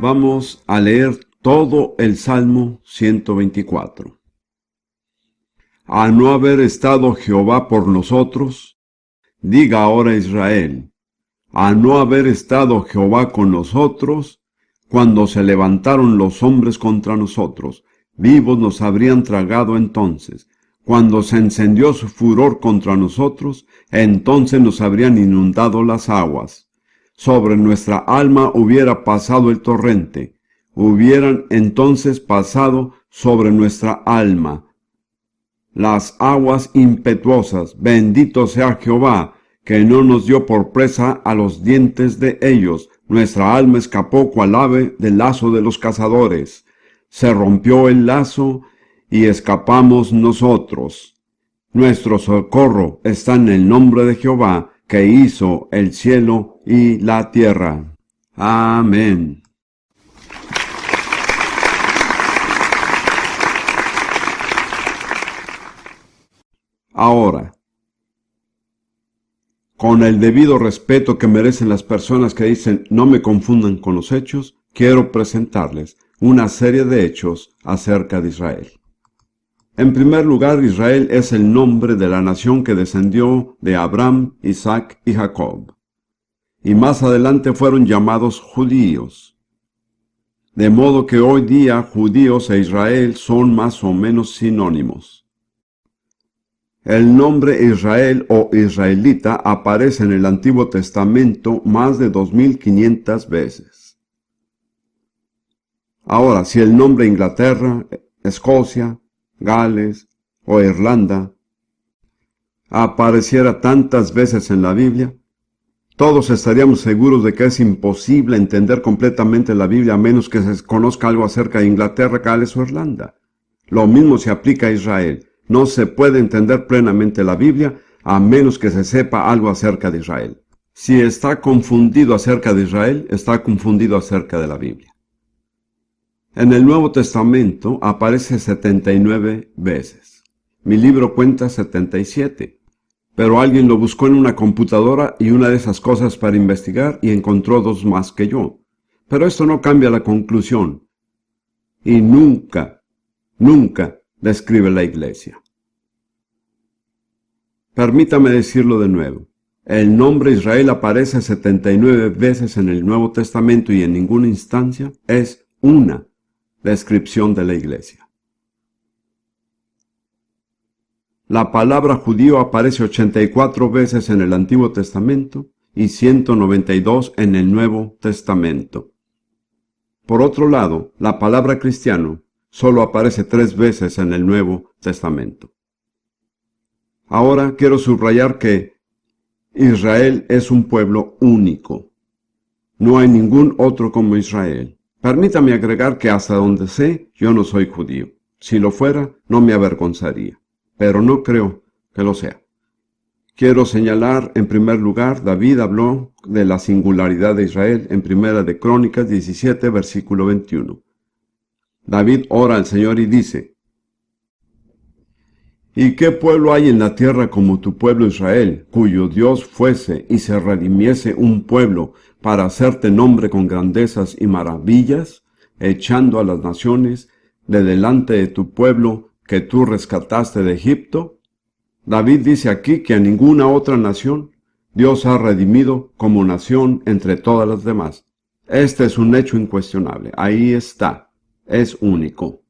Vamos a leer todo el Salmo 124. A no haber estado Jehová por nosotros, diga ahora Israel, a no haber estado Jehová con nosotros, cuando se levantaron los hombres contra nosotros, vivos nos habrían tragado entonces. Cuando se encendió su furor contra nosotros, entonces nos habrían inundado las aguas. Sobre nuestra alma hubiera pasado el torrente, hubieran entonces pasado sobre nuestra alma las aguas impetuosas. Bendito sea Jehová, que no nos dio por presa a los dientes de ellos. Nuestra alma escapó cual ave del lazo de los cazadores. Se rompió el lazo y escapamos nosotros. Nuestro socorro está en el nombre de Jehová, que hizo el cielo y la tierra. Amén. Ahora, con el debido respeto que merecen las personas que dicen no me confundan con los hechos, quiero presentarles una serie de hechos acerca de Israel. En primer lugar, Israel es el nombre de la nación que descendió de Abraham, Isaac y Jacob. Y más adelante fueron llamados judíos. De modo que hoy día judíos e Israel son más o menos sinónimos. El nombre Israel o israelita aparece en el Antiguo Testamento más de 2500 veces. Ahora, si el nombre Inglaterra, Escocia, Gales o Irlanda apareciera tantas veces en la Biblia, todos estaríamos seguros de que es imposible entender completamente la Biblia a menos que se conozca algo acerca de Inglaterra, Gales o Irlanda. Lo mismo se aplica a Israel. No se puede entender plenamente la Biblia a menos que se sepa algo acerca de Israel. Si está confundido acerca de Israel, está confundido acerca de la Biblia. En el Nuevo Testamento aparece 79 veces. Mi libro cuenta 77. Pero alguien lo buscó en una computadora y una de esas cosas para investigar y encontró 2 más que yo. Pero esto no cambia la conclusión. Y nunca describe la iglesia. Permítame decirlo de nuevo. El nombre Israel aparece 79 veces en el Nuevo Testamento y en ninguna instancia es una descripción de la iglesia. La palabra judío aparece 84 veces en el Antiguo Testamento y 192 en el Nuevo Testamento. Por otro lado, la palabra cristiano solo aparece 3 veces en el Nuevo Testamento. Ahora quiero subrayar que Israel es un pueblo único. No hay ningún otro como Israel. Permítame agregar que hasta donde sé, yo no soy judío. Si lo fuera, no me avergonzaría. Pero no creo que lo sea. Quiero señalar, en primer lugar, David habló de la singularidad de Israel en Primera de Crónicas 17, versículo 21. David ora al Señor y dice, ¿y qué pueblo hay en la tierra como tu pueblo Israel, cuyo Dios fuese y se redimiese un pueblo para hacerte nombre con grandezas y maravillas, echando a las naciones de delante de tu pueblo que tú rescataste de Egipto? David dice aquí que a ninguna otra nación Dios ha redimido como nación entre todas las demás. Este es un hecho incuestionable. Ahí está. Es único.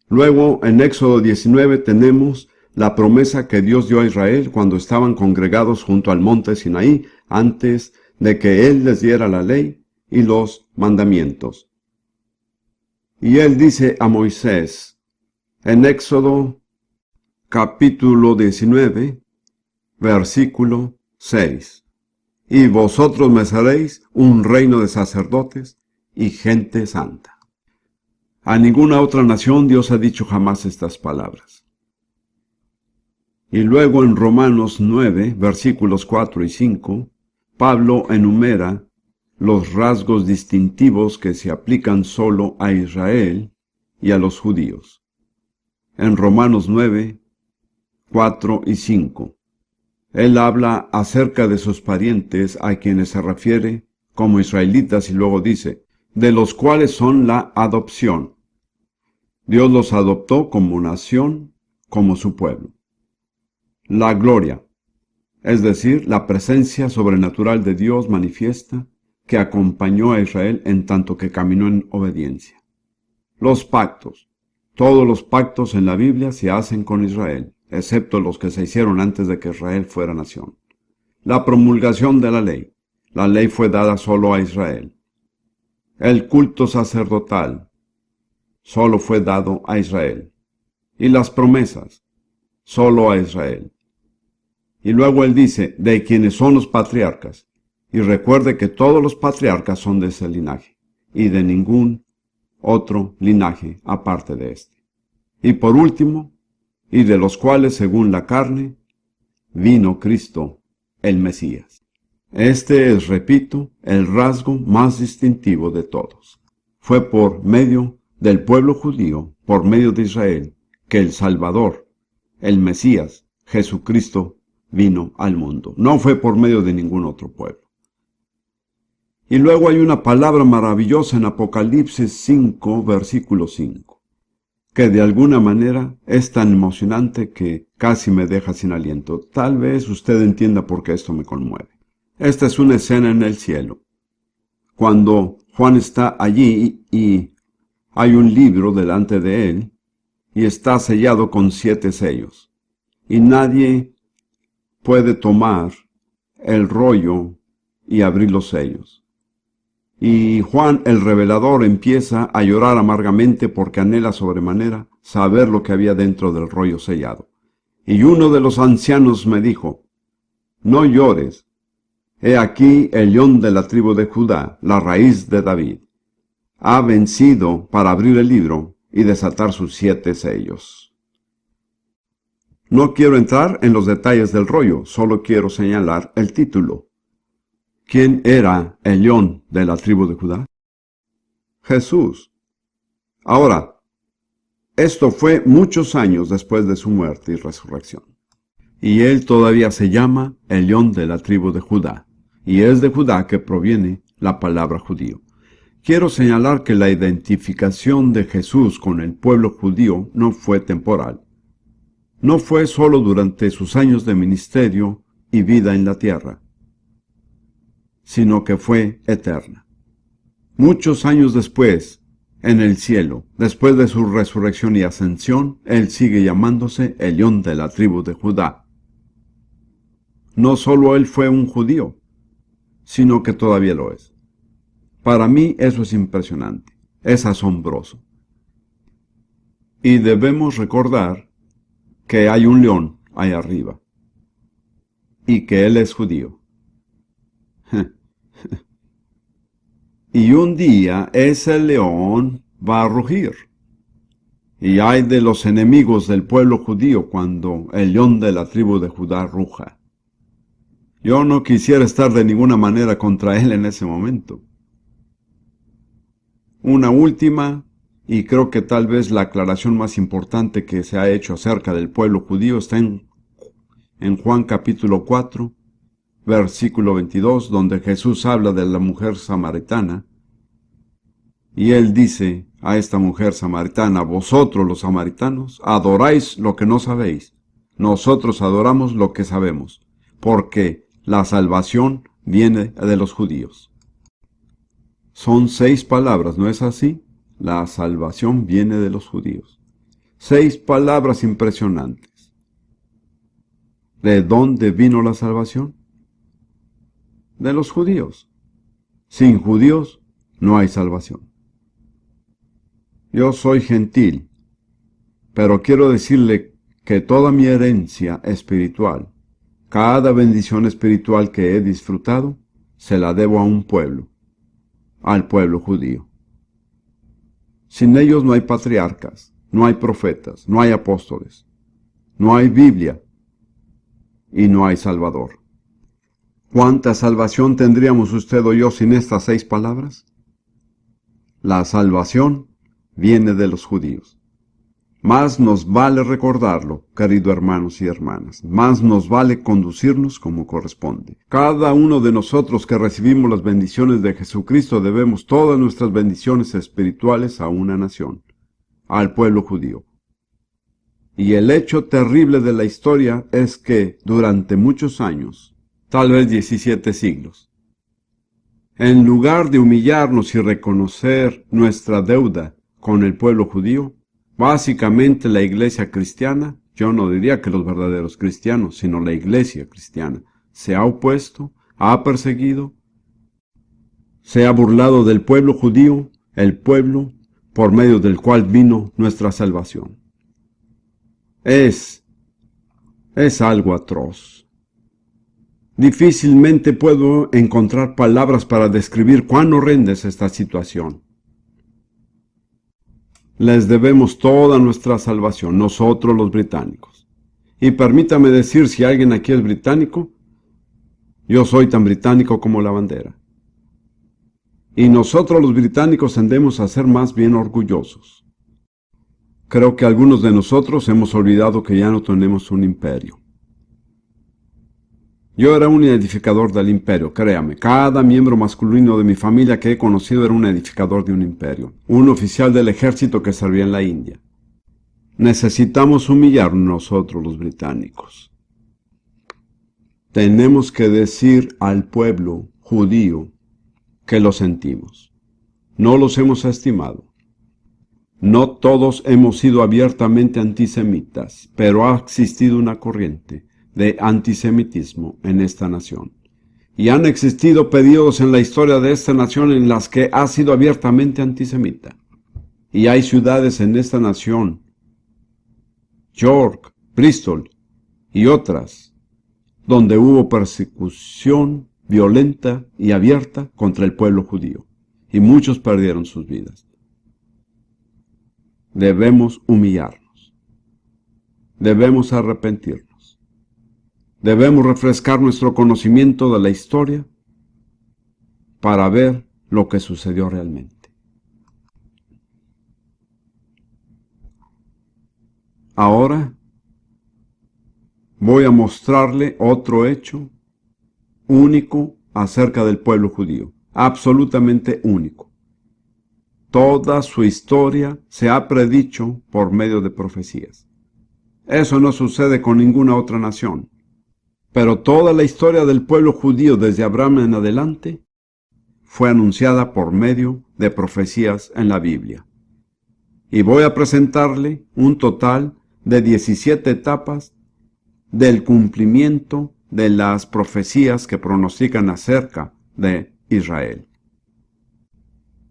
Luego, en Éxodo 19 tenemos la promesa que Dios dio a Israel cuando estaban congregados junto al monte Sinaí, antes de que Él les diera la ley y los mandamientos. Y Él dice a Moisés, en Éxodo capítulo 19, versículo 6, y vosotros me seréis un reino de sacerdotes y gente santa. A ninguna otra nación Dios ha dicho jamás estas palabras. Y luego en Romanos 9, versículos 4 y 5, Pablo enumera los rasgos distintivos que se aplican solo a Israel y a los judíos. En Romanos 9, 4 y 5, él habla acerca de sus parientes a quienes se refiere como israelitas y luego dice, de los cuales son la adopción. Dios los adoptó como nación, como su pueblo. La gloria, es decir, la presencia sobrenatural de Dios manifiesta, que acompañó a Israel en tanto que caminó en obediencia. Los pactos. Todos los pactos en la Biblia se hacen con Israel, excepto los que se hicieron antes de que Israel fuera nación. La promulgación de la ley. La ley fue dada solo a Israel. El culto sacerdotal solo fue dado a Israel. Y las promesas, solo a Israel. Y luego él dice, de quienes son los patriarcas. Y recuerde que todos los patriarcas son de ese linaje, y de ningún otro linaje aparte de este. Y por último, y de los cuales según la carne, vino Cristo, el Mesías. Este es, repito, el rasgo más distintivo de todos. Fue por medio del pueblo judío, por medio de Israel, que el Salvador, el Mesías, Jesucristo, vino al mundo. No fue por medio de ningún otro pueblo. Y luego hay una palabra maravillosa en Apocalipsis 5, versículo 5, que de alguna manera es tan emocionante que casi me deja sin aliento. Tal vez usted entienda por qué esto me conmueve. Esta es una escena en el cielo, cuando Juan está allí y hay un libro delante de él y está sellado con 7 sellos. Y nadie puede tomar el rollo y abrir los sellos. Y Juan el revelador empieza a llorar amargamente porque anhela sobremanera saber lo que había dentro del rollo sellado. Y uno de los ancianos me dijo, no llores, he aquí el león de la tribu de Judá, la raíz de David, ha vencido para abrir el libro y desatar sus 7 sellos. No quiero entrar en los detalles del rollo, solo quiero señalar el título. ¿Quién era el león de la tribu de Judá? Jesús. Ahora, esto fue muchos años después de su muerte y resurrección. Y él todavía se llama el león de la tribu de Judá. Y es de Judá que proviene la palabra judío. Quiero señalar que la identificación de Jesús con el pueblo judío no fue temporal. No fue solo durante sus años de ministerio y vida en la tierra, sino que fue eterna. Muchos años después, en el cielo, después de su resurrección y ascensión, él sigue llamándose el león de la tribu de Judá. No solo él fue un judío, sino que todavía lo es. Para mí eso es impresionante, es asombroso. Y debemos recordar que hay un león ahí arriba, y que él es judío. Y un día ese león va a rugir. Y ay de los enemigos del pueblo judío cuando el león de la tribu de Judá ruja. Yo no quisiera estar de ninguna manera contra él en ese momento. Una última, y creo que tal vez la aclaración más importante que se ha hecho acerca del pueblo judío está en Juan capítulo 4, versículo 22, donde Jesús habla de la mujer samaritana, y él dice a esta mujer samaritana, vosotros los samaritanos adoráis lo que no sabéis, nosotros adoramos lo que sabemos, porque la salvación viene de los judíos. Son 6 palabras, ¿no es así? La salvación viene de los judíos. 6 palabras impresionantes. ¿De dónde vino la salvación? De los judíos. Sin judíos no hay salvación. Yo soy gentil, pero quiero decirle que toda mi herencia espiritual, cada bendición espiritual que he disfrutado, se la debo a un pueblo, al pueblo judío. Sin ellos no hay patriarcas, no hay profetas, no hay apóstoles, no hay Biblia y no hay Salvador. ¿Cuánta salvación tendríamos usted o yo sin estas 6 palabras? La salvación viene de los judíos. Más nos vale recordarlo, queridos hermanos y hermanas. Más nos vale conducirnos como corresponde. Cada uno de nosotros que recibimos las bendiciones de Jesucristo debemos todas nuestras bendiciones espirituales a una nación, al pueblo judío. Y el hecho terrible de la historia es que durante muchos años, tal vez 17 siglos, en lugar de humillarnos y reconocer nuestra deuda con el pueblo judío, básicamente la iglesia cristiana, yo no diría que los verdaderos cristianos, sino la iglesia cristiana, se ha opuesto, ha perseguido, se ha burlado del pueblo judío, el pueblo por medio del cual vino nuestra salvación. Es algo atroz. Difícilmente puedo encontrar palabras para describir cuán horrenda es esta situación. Les debemos toda nuestra salvación, nosotros los británicos. Y permítame decir, si alguien aquí es británico, yo soy tan británico como la bandera. Y nosotros los británicos tendemos a ser más bien orgullosos. Creo que algunos de nosotros hemos olvidado que ya no tenemos un imperio. Yo era un edificador del imperio, créame. Cada miembro masculino de mi familia que he conocido era un edificador de un imperio. Un oficial del ejército que servía en la India. Necesitamos humillarnos nosotros los británicos. Tenemos que decir al pueblo judío que lo sentimos. No los hemos estimado. No todos hemos sido abiertamente antisemitas, pero ha existido una corriente de antisemitismo en esta nación. Y han existido periodos en la historia de esta nación en las que ha sido abiertamente antisemita. Y hay ciudades en esta nación, York, Bristol y otras, donde hubo persecución violenta y abierta contra el pueblo judío. Y muchos perdieron sus vidas. Debemos humillarnos. Debemos arrepentirnos. Debemos refrescar nuestro conocimiento de la historia para ver lo que sucedió realmente. Ahora voy a mostrarle otro hecho único acerca del pueblo judío, absolutamente único. Toda su historia se ha predicho por medio de profecías. Eso no sucede con ninguna otra nación. Pero toda la historia del pueblo judío desde Abraham en adelante fue anunciada por medio de profecías en la Biblia. Y voy a presentarle un total de 17 etapas del cumplimiento de las profecías que pronostican acerca de Israel.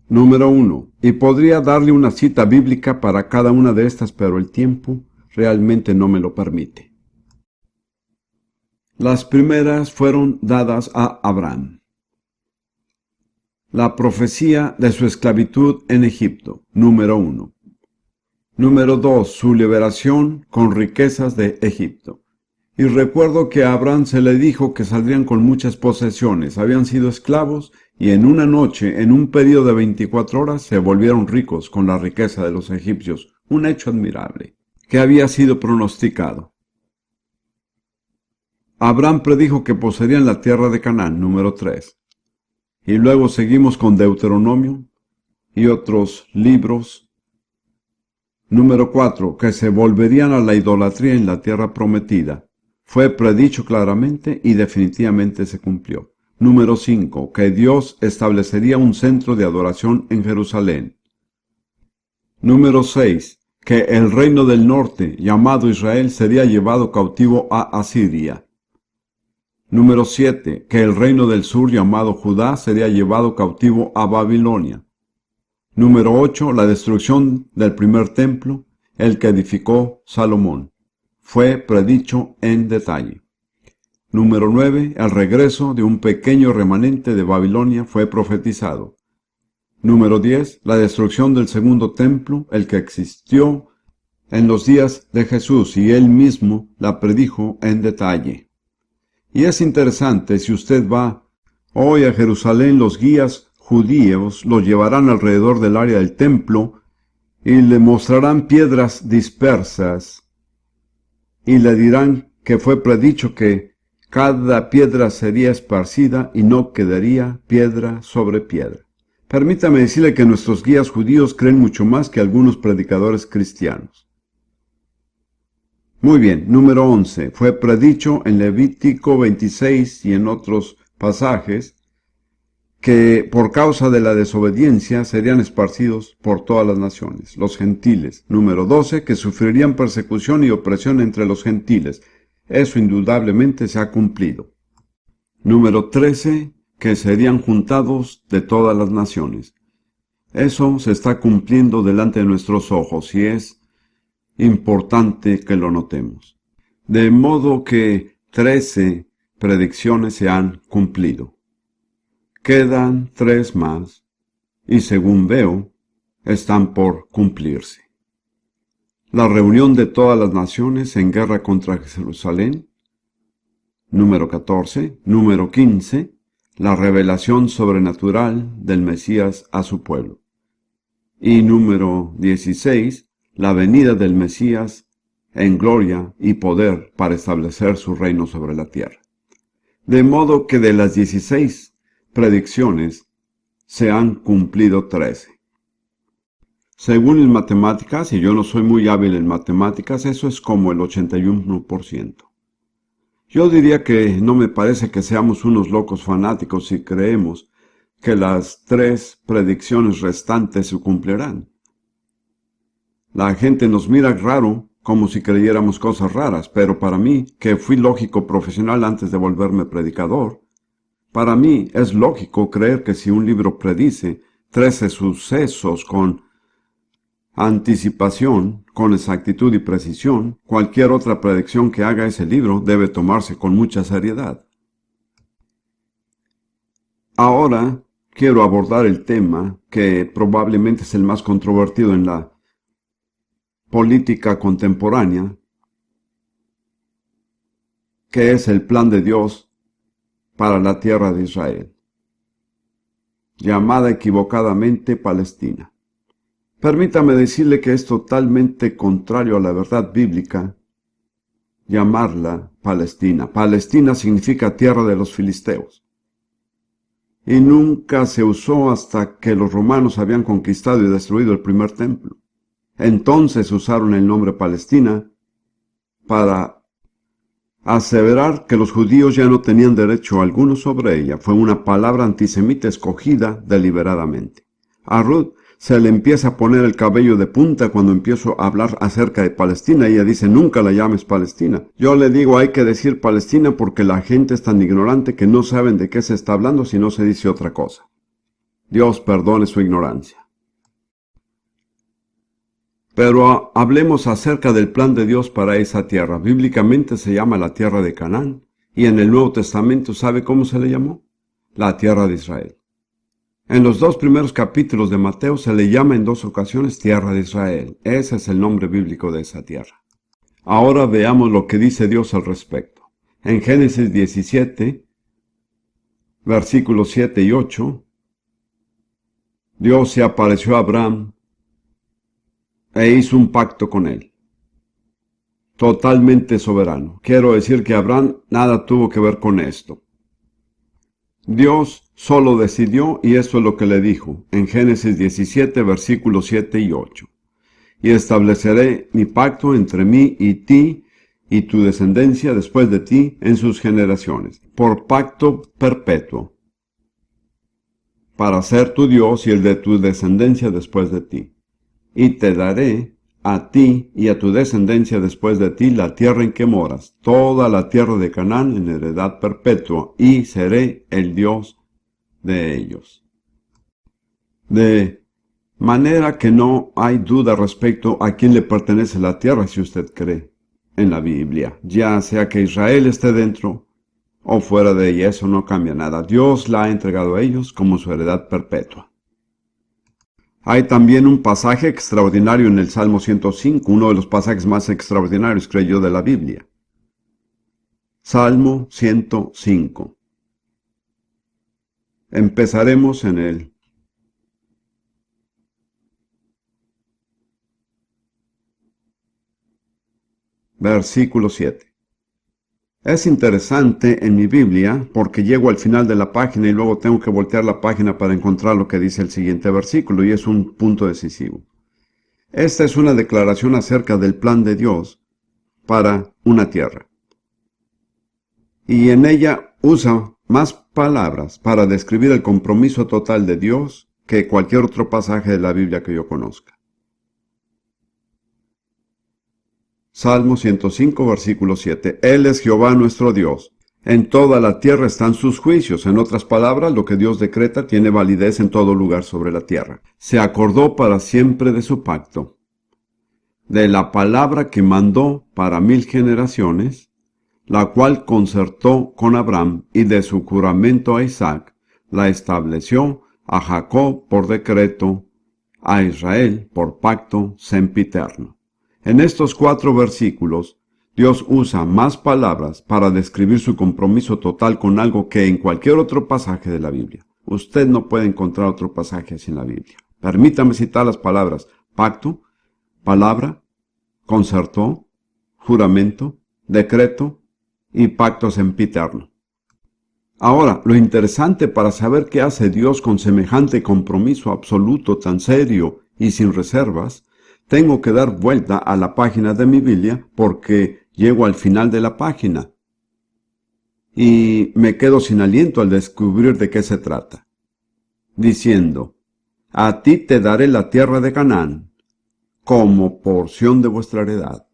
Número 1. Y podría darle una cita bíblica para cada una de estas, pero el tiempo realmente no me lo permite. Las primeras fueron dadas a Abraham. La profecía de su esclavitud en Egipto, número 1. Número 2. Su liberación con riquezas de Egipto. Y recuerdo que a Abraham se le dijo que saldrían con muchas posesiones, habían sido esclavos y en una noche, en un periodo de 24 horas, se volvieron ricos con la riqueza de los egipcios, un hecho admirable, que había sido pronosticado. Abraham predijo que poseerían la tierra de Canaán, número 3. Y luego seguimos con Deuteronomio y otros libros. Número 4. Que se volverían a la idolatría en la tierra prometida. Fue predicho claramente y definitivamente se cumplió. Número 5. Que Dios establecería un centro de adoración en Jerusalén. Número 6. Que el reino del norte, llamado Israel, sería llevado cautivo a Asiria. Número 7. Que el reino del sur, llamado Judá, sería llevado cautivo a Babilonia. Número 8. La destrucción del primer templo, el que edificó Salomón. Fue predicho en detalle. Número 9. El regreso de un pequeño remanente de Babilonia fue profetizado. Número 10. La destrucción del segundo templo, el que existió en los días de Jesús, y él mismo la predijo en detalle. Y es interesante, si usted va hoy a Jerusalén, los guías judíos los llevarán alrededor del área del templo y le mostrarán piedras dispersas, y le dirán que fue predicho que cada piedra sería esparcida y no quedaría piedra sobre piedra. Permítame decirle que nuestros guías judíos creen mucho más que algunos predicadores cristianos. Muy bien, número 11. Fue predicho en Levítico 26 y en otros pasajes que por causa de la desobediencia serían esparcidos por todas las naciones, los gentiles. Número 12, que sufrirían persecución y opresión entre los gentiles. Eso indudablemente se ha cumplido. Número 13, que serían juntados de todas las naciones. Eso se está cumpliendo delante de nuestros ojos y es importante que lo notemos. De modo que 13 predicciones se han cumplido. Quedan 3 más, y según veo, están por cumplirse. La reunión de todas las naciones en guerra contra Jerusalén. Número 14. Número 15. La revelación sobrenatural del Mesías a su pueblo. Y número 16. La venida del Mesías en gloria y poder para establecer su reino sobre la tierra. De modo que de las 16 predicciones se han cumplido 13. Según en matemáticas, y yo no soy muy hábil en matemáticas, eso es como el 81%. Yo diría que no me parece que seamos unos locos fanáticos si creemos que las 3 predicciones restantes se cumplirán. La gente nos mira raro, como si creyéramos cosas raras, pero para mí, que fui lógico profesional antes de volverme predicador, para mí es lógico creer que si un libro predice 13 sucesos con anticipación, con exactitud y precisión, cualquier otra predicción que haga ese libro debe tomarse con mucha seriedad. Ahora quiero abordar el tema que probablemente es el más controvertido en la política contemporánea, que es el plan de Dios para la tierra de Israel, llamada equivocadamente Palestina. Permítame decirle que es totalmente contrario a la verdad bíblica llamarla Palestina. Palestina significa tierra de los filisteos. Y nunca se usó hasta que los romanos habían conquistado y destruido el primer templo. Entonces usaron el nombre Palestina para aseverar que los judíos ya no tenían derecho alguno sobre ella. Fue una palabra antisemita escogida deliberadamente. A Ruth se le empieza a poner el cabello de punta cuando empiezo a hablar acerca de Palestina. Ella dice, nunca la llames Palestina. Yo le digo, hay que decir Palestina porque la gente es tan ignorante que no saben de qué se está hablando si no se dice otra cosa. Dios perdone su ignorancia. Pero hablemos acerca del plan de Dios para esa tierra. Bíblicamente se llama la tierra de Canaán, y en el Nuevo Testamento, ¿sabe cómo se le llamó? La tierra de Israel. En los 2 primeros capítulos de Mateo se le llama en 2 ocasiones tierra de Israel. Ese es el nombre bíblico de esa tierra. Ahora veamos lo que dice Dios al respecto. En Génesis 17, versículos 7 y 8, Dios se apareció a Abraham e hizo un pacto con él. Totalmente soberano. Quiero decir que Abraham nada tuvo que ver con esto. Dios solo decidió, y eso es lo que le dijo en Génesis 17, versículos 7 y 8. Y estableceré mi pacto entre mí y ti y tu descendencia después de ti en sus generaciones, por pacto perpetuo, para ser tu Dios y el de tu descendencia después de ti. Y te daré a ti y a tu descendencia después de ti la tierra en que moras, toda la tierra de Canaán en heredad perpetua, y seré el Dios de ellos. De manera que no hay duda respecto a quién le pertenece la tierra si usted cree en la Biblia, ya sea que Israel esté dentro o fuera de ella, eso no cambia nada. Dios la ha entregado a ellos como su heredad perpetua. Hay también un pasaje extraordinario en el Salmo 105, uno de los pasajes más extraordinarios, creo yo, de la Biblia. Salmo 105. Empezaremos en el versículo 7. Es interesante en mi Biblia porque llego al final de la página y luego tengo que voltear la página para encontrar lo que dice el siguiente versículo, y es un punto decisivo. Esta es una declaración acerca del plan de Dios para una tierra. Y en ella usa más palabras para describir el compromiso total de Dios que cualquier otro pasaje de la Biblia que yo conozca. Salmo 105, versículo 7. Él es Jehová nuestro Dios. En toda la tierra están sus juicios. En otras palabras, lo que Dios decreta tiene validez en todo lugar sobre la tierra. Se acordó para siempre de su pacto, de la palabra que mandó para 1000 generaciones, la cual concertó con Abraham, y de su juramento a Isaac, la estableció a Jacob por decreto, a Israel por pacto sempiterno. En estos 4 versículos, Dios usa más palabras para describir su compromiso total con algo que en cualquier otro pasaje de la Biblia. Usted no puede encontrar otro pasaje así en la Biblia. Permítame citar las palabras pacto, palabra, concertó, juramento, decreto y pacto sempiterno. Ahora, lo interesante para saber qué hace Dios con semejante compromiso absoluto, tan serio y sin reservas, tengo que dar vuelta a la página de mi Biblia porque llego al final de la página y me quedo sin aliento al descubrir de qué se trata. Diciendo, a ti te daré la tierra de Canaán como porción de vuestra heredad.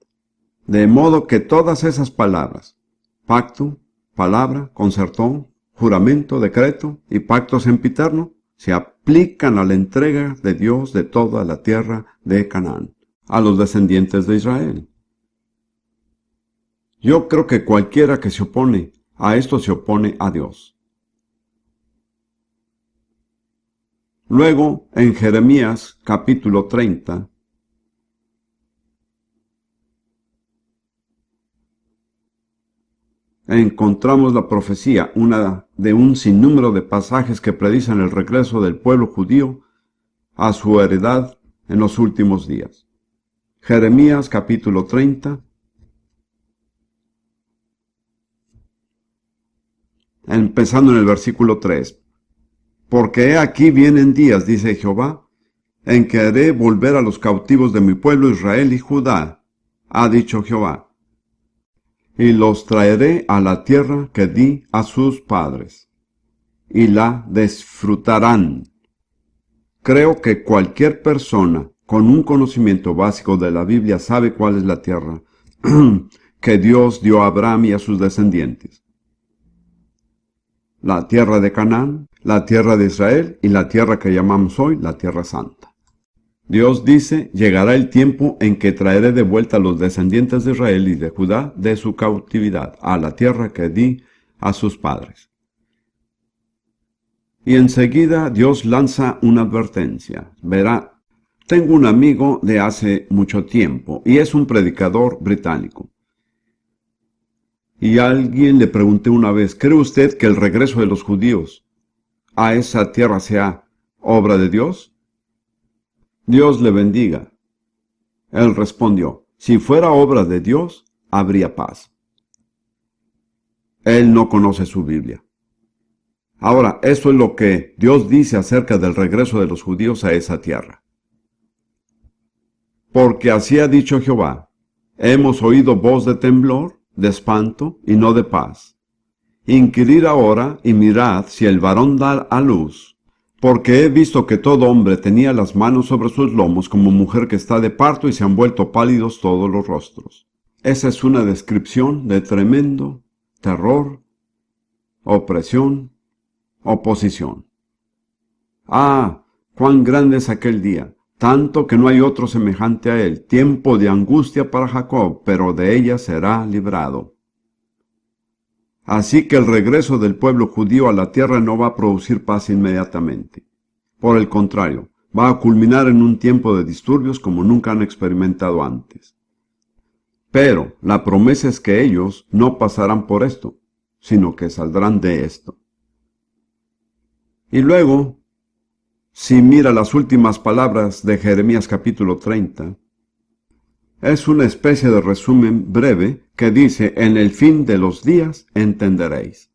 De modo que todas esas palabras, pacto, palabra, concertó, juramento, decreto y pacto sempiterno, se aplican a la entrega de Dios de toda la tierra de Canaán, a los descendientes de Israel. Yo creo que cualquiera que se opone a esto se opone a Dios. Luego, en Jeremías capítulo 30, encontramos la profecía, una de un sinnúmero de pasajes que predicen el regreso del pueblo judío a su heredad en los últimos días. Jeremías capítulo 30, empezando en el versículo 3. Porque he aquí vienen días, dice Jehová, en que haré volver a los cautivos de mi pueblo Israel y Judá, ha dicho Jehová, y los traeré a la tierra que di a sus padres, y la disfrutarán. Creo que cualquier persona con un conocimiento básico de la Biblia sabe cuál es la tierra que Dios dio a Abraham y a sus descendientes. La tierra de Canaán, la tierra de Israel y la tierra que llamamos hoy la Tierra Santa. Dios dice, llegará el tiempo en que traeré de vuelta a los descendientes de Israel y de Judá de su cautividad, a la tierra que di a sus padres. Y enseguida Dios lanza una advertencia. Verá, tengo un amigo de hace mucho tiempo, y es un predicador británico. Y a alguien le pregunté una vez, ¿cree usted que el regreso de los judíos a esa tierra sea obra de Dios? Dios le bendiga. Él respondió, si fuera obra de Dios, habría paz. Él no conoce su Biblia. Ahora, eso es lo que Dios dice acerca del regreso de los judíos a esa tierra. Porque así ha dicho Jehová, hemos oído voz de temblor, de espanto y no de paz. Inquirid ahora y mirad si el varón da a luz, porque he visto que todo hombre tenía las manos sobre sus lomos como mujer que está de parto y se han vuelto pálidos todos los rostros. Esa es una descripción de tremendo terror, opresión, oposición. Ah, cuán grande es aquel día, tanto que no hay otro semejante a él, tiempo de angustia para Jacob, pero de ella será librado. Así que el regreso del pueblo judío a la tierra no va a producir paz inmediatamente. Por el contrario, va a culminar en un tiempo de disturbios como nunca han experimentado antes. Pero la promesa es que ellos no pasarán por esto, sino que saldrán de esto. Y luego, si mira las últimas palabras de Jeremías capítulo 30, Es una especie de resumen breve que dice, en el fin de los días entenderéis.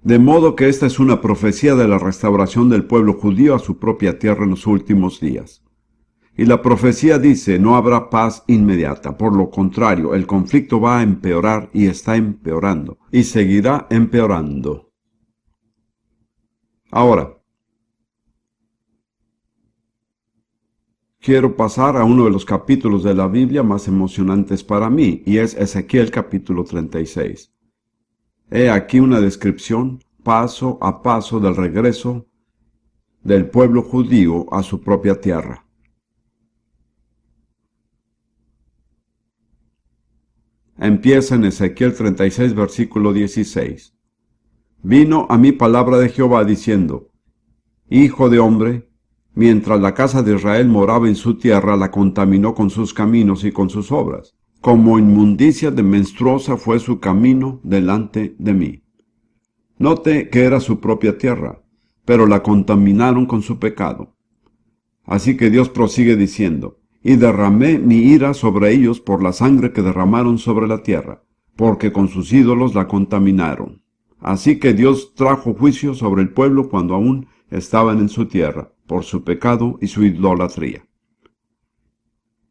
De modo que esta es una profecía de la restauración del pueblo judío a su propia tierra en los últimos días. Y la profecía dice, no habrá paz inmediata. Por lo contrario, el conflicto va a empeorar y está empeorando, y seguirá empeorando. Ahora, quiero pasar a uno de los capítulos de la Biblia más emocionantes para mí, y es Ezequiel capítulo 36. He aquí una descripción paso a paso del regreso del pueblo judío a su propia tierra. Empieza en Ezequiel 36, versículo 16. Vino a mí palabra de Jehová diciendo, Hijo de hombre, mientras la casa de Israel moraba en su tierra, la contaminó con sus caminos y con sus obras. Como inmundicia de menstruosa fue su camino delante de mí. Note que era su propia tierra, pero la contaminaron con su pecado. Así que Dios prosigue diciendo, y derramé mi ira sobre ellos por la sangre que derramaron sobre la tierra, porque con sus ídolos la contaminaron. Así que Dios trajo juicio sobre el pueblo cuando aún estaban en su tierra, por su pecado y su idolatría.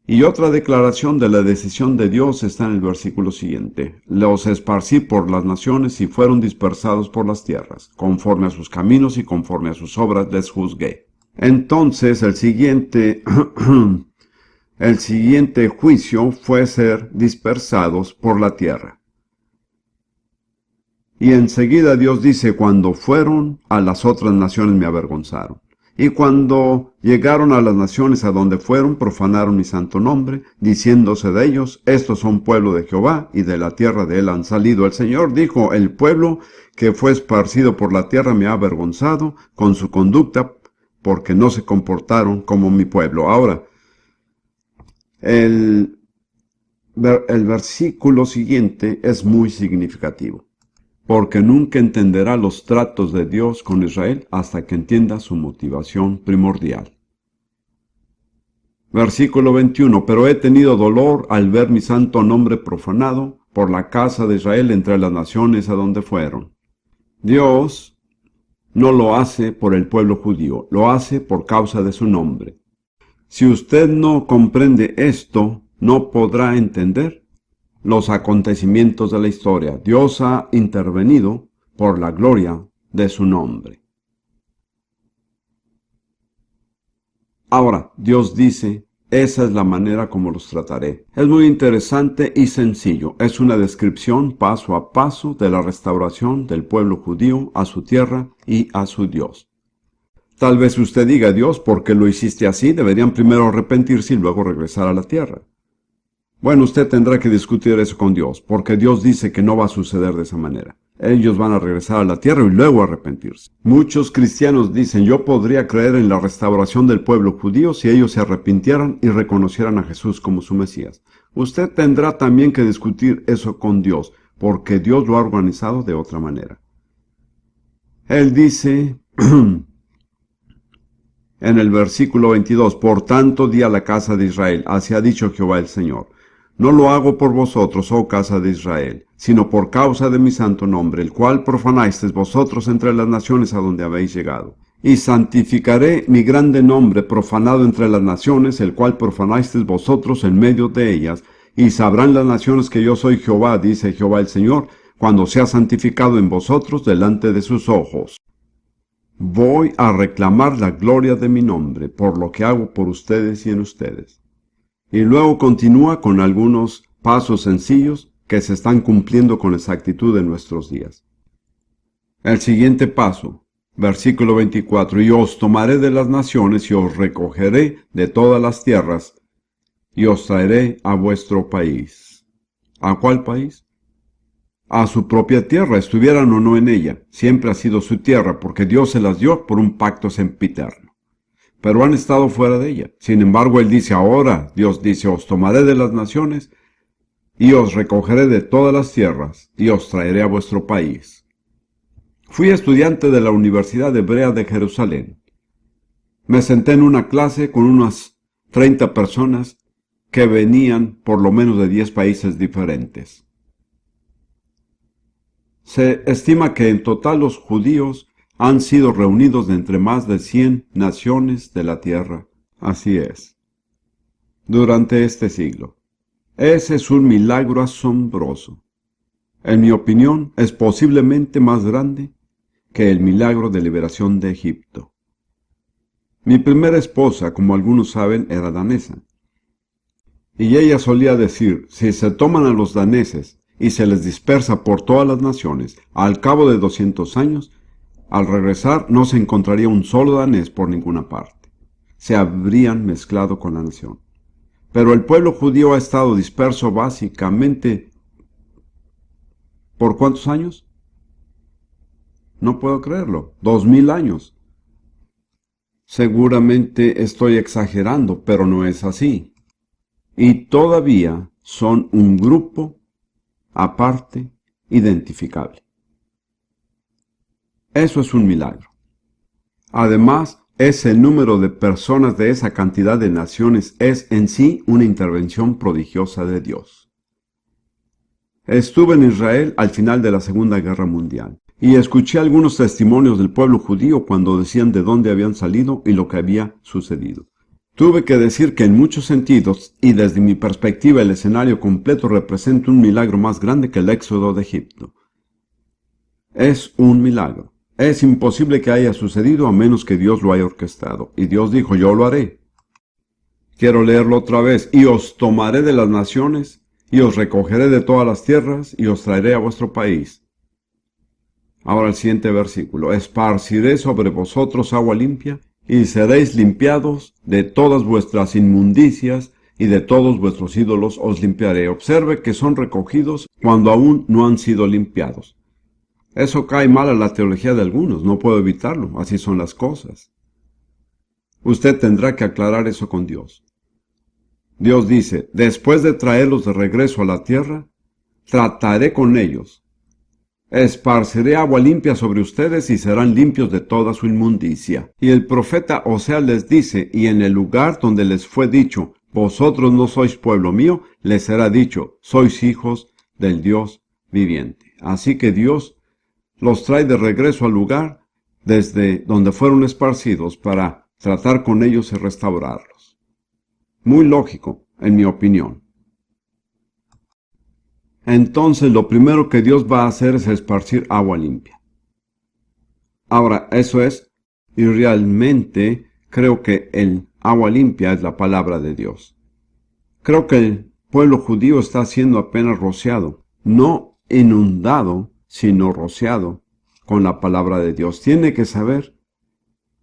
Y otra declaración de la decisión de Dios está en el versículo siguiente. Los esparcí por las naciones y fueron dispersados por las tierras. Conforme a sus caminos y conforme a sus obras les juzgué. Entonces el siguiente juicio fue ser dispersados por la tierra. Y enseguida Dios dice, cuando fueron a las otras naciones me avergonzaron. Y cuando llegaron a las naciones a donde fueron, profanaron mi santo nombre, diciéndose de ellos, estos son pueblo de Jehová, y de la tierra de él han salido. El Señor dijo, el pueblo que fue esparcido por la tierra me ha avergonzado con su conducta, porque no se comportaron como mi pueblo. Ahora, el versículo siguiente es muy significativo, porque nunca entenderá los tratos de Dios con Israel hasta que entienda su motivación primordial. Versículo 21, pero he tenido dolor al ver mi santo nombre profanado por la casa de Israel entre las naciones a donde fueron. Dios no lo hace por el pueblo judío, lo hace por causa de su nombre. Si usted no comprende esto, no podrá entender los acontecimientos de la historia. Dios ha intervenido por la gloria de su nombre. Ahora, Dios dice, esa es la manera como los trataré. Es muy interesante y sencillo. Es una descripción paso a paso de la restauración del pueblo judío a su tierra y a su Dios. Tal vez usted diga, Dios, ¿por qué lo hiciste así? Deberían primero arrepentirse y luego regresar a la tierra. Bueno, usted tendrá que discutir eso con Dios, porque Dios dice que no va a suceder de esa manera. Ellos van a regresar a la tierra y luego arrepentirse. Muchos cristianos dicen, yo podría creer en la restauración del pueblo judío si ellos se arrepintieran y reconocieran a Jesús como su Mesías. Usted tendrá también que discutir eso con Dios, porque Dios lo ha organizado de otra manera. Él dice en el versículo 22, por tanto di a la casa de Israel, así ha dicho Jehová el Señor. No lo hago por vosotros, oh casa de Israel, sino por causa de mi santo nombre, el cual profanasteis vosotros entre las naciones a donde habéis llegado. Y santificaré mi grande nombre profanado entre las naciones, el cual profanasteis vosotros en medio de ellas, y sabrán las naciones que yo soy Jehová, dice Jehová el Señor, cuando sea santificado en vosotros delante de sus ojos. Voy a reclamar la gloria de mi nombre, por lo que hago por ustedes y en ustedes. Y luego continúa con algunos pasos sencillos que se están cumpliendo con exactitud en nuestros días. El siguiente paso, versículo 24, y os tomaré de las naciones y os recogeré de todas las tierras y os traeré a vuestro país. ¿A cuál país? A su propia tierra, estuvieran o no en ella. Siempre ha sido su tierra, porque Dios se las dio por un pacto sempiterno. Pero han estado fuera de ella. Sin embargo, Él dice ahora, Dios dice, os tomaré de las naciones y os recogeré de todas las tierras y os traeré a vuestro país. Fui estudiante de la Universidad Hebrea de Jerusalén. Me senté en una clase con unas 30 personas que venían por lo menos de 10 países diferentes. Se estima que en total los judíos han sido reunidos de entre más de 100 naciones de la tierra. Así es. Durante este siglo. Ese es un milagro asombroso. En mi opinión, es posiblemente más grande que el milagro de liberación de Egipto. Mi primera esposa, como algunos saben, era danesa. Y ella solía decir, si se toman a los daneses y se les dispersa por todas las naciones, al cabo de 200 años, al regresar no se encontraría un solo danés por ninguna parte. Se habrían mezclado con la nación. Pero el pueblo judío ha estado disperso básicamente ¿por cuántos años? No puedo creerlo. 2000 años. Seguramente estoy exagerando, pero no es así. Y todavía son un grupo aparte, identificable. Eso es un milagro. Además, ese número de personas de esa cantidad de naciones es en sí una intervención prodigiosa de Dios. Estuve en Israel al final de la Segunda Guerra Mundial y escuché algunos testimonios del pueblo judío cuando decían de dónde habían salido y lo que había sucedido. Tuve que decir que en muchos sentidos, y desde mi perspectiva, el escenario completo representa un milagro más grande que el éxodo de Egipto. Es un milagro. Es imposible que haya sucedido a menos que Dios lo haya orquestado. Y Dios dijo, yo lo haré. Quiero leerlo otra vez. Y os tomaré de las naciones, y os recogeré de todas las tierras, y os traeré a vuestro país. Ahora el siguiente versículo. Esparciré sobre vosotros agua limpia, y seréis limpiados de todas vuestras inmundicias, y de todos vuestros ídolos os limpiaré. Observe que son recogidos cuando aún no han sido limpiados. Eso cae mal a la teología de algunos, no puedo evitarlo, así son las cosas. Usted tendrá que aclarar eso con Dios. Dios dice, después de traerlos de regreso a la tierra, trataré con ellos. Esparciré agua limpia sobre ustedes y serán limpios de toda su inmundicia. Y el profeta Oseas les dice, y en el lugar donde les fue dicho, vosotros no sois pueblo mío, les será dicho, sois hijos del Dios viviente. Así que Dios los trae de regreso al lugar desde donde fueron esparcidos para tratar con ellos y restaurarlos. Muy lógico, en mi opinión. Entonces lo primero que Dios va a hacer es esparcir agua limpia. Ahora, eso es, y realmente creo que el agua limpia es la palabra de Dios. Creo que el pueblo judío está siendo apenas rociado, no inundado, sino rociado con la palabra de Dios. Tiene que saber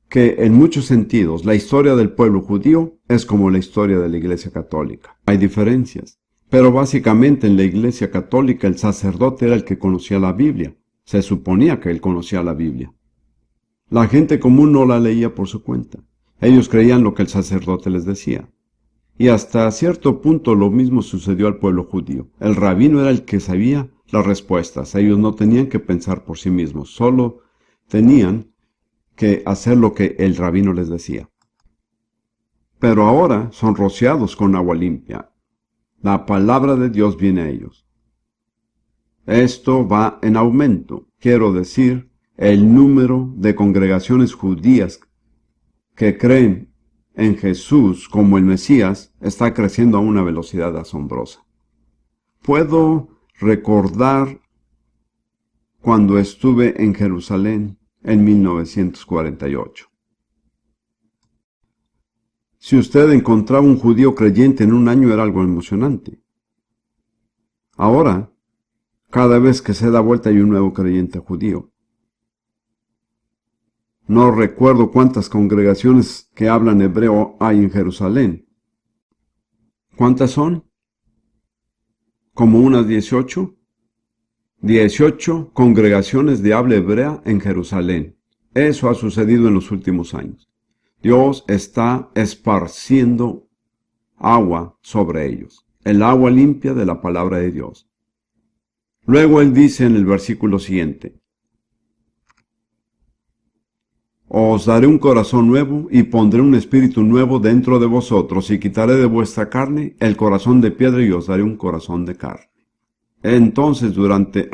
que en muchos sentidos la historia del pueblo judío es como la historia de la Iglesia Católica. Hay diferencias, pero básicamente en la Iglesia Católica el sacerdote era el que conocía la Biblia. Se suponía que él conocía la Biblia. La gente común no la leía por su cuenta. Ellos creían lo que el sacerdote les decía. Y hasta cierto punto lo mismo sucedió al pueblo judío. El rabino era el que sabía las respuestas. Ellos no tenían que pensar por sí mismos, solo tenían que hacer lo que el rabino les decía. Pero ahora son rociados con agua limpia. La palabra de Dios viene a ellos. Esto va en aumento. Quiero decir, el número de congregaciones judías que creen en Jesús como el Mesías está creciendo a una velocidad asombrosa. Puedo recordar cuando estuve en Jerusalén en 1948. Si usted encontraba un judío creyente en un año era algo emocionante. Ahora, cada vez que se da vuelta hay un nuevo creyente judío. No recuerdo cuántas congregaciones que hablan hebreo hay en Jerusalén. ¿Cuántas son? ¿Como unas 18? 18 congregaciones de habla hebrea en Jerusalén. Eso ha sucedido en los últimos años. Dios está esparciendo agua sobre ellos, el agua limpia de la palabra de Dios. Luego él dice en el versículo siguiente, Os daré un corazón nuevo y pondré un espíritu nuevo dentro de vosotros y quitaré de vuestra carne el corazón de piedra y os daré un corazón de carne. Entonces, durante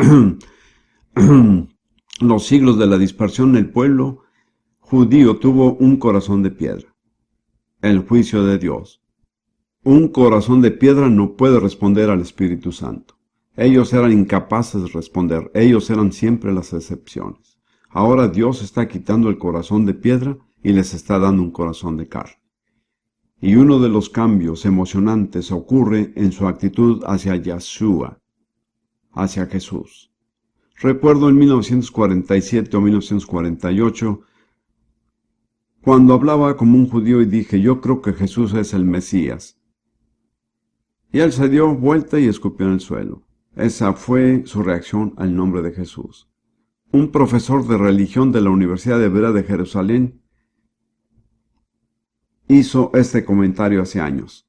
los siglos de la dispersión, el pueblo judío tuvo un corazón de piedra. El juicio de Dios. Un corazón de piedra no puede responder al Espíritu Santo. Ellos eran incapaces de responder. Ellos eran siempre las excepciones. Ahora Dios está quitando el corazón de piedra y les está dando un corazón de carne. Y uno de los cambios emocionantes ocurre en su actitud hacia Yeshua, hacia Jesús. Recuerdo en 1947 o 1948, cuando hablaba como un judío y dije, yo creo que Jesús es el Mesías. Y él se dio vuelta y escupió en el suelo. Esa fue su reacción al nombre de Jesús. Un profesor de religión de la Universidad Hebrea de Jerusalén hizo este comentario hace años.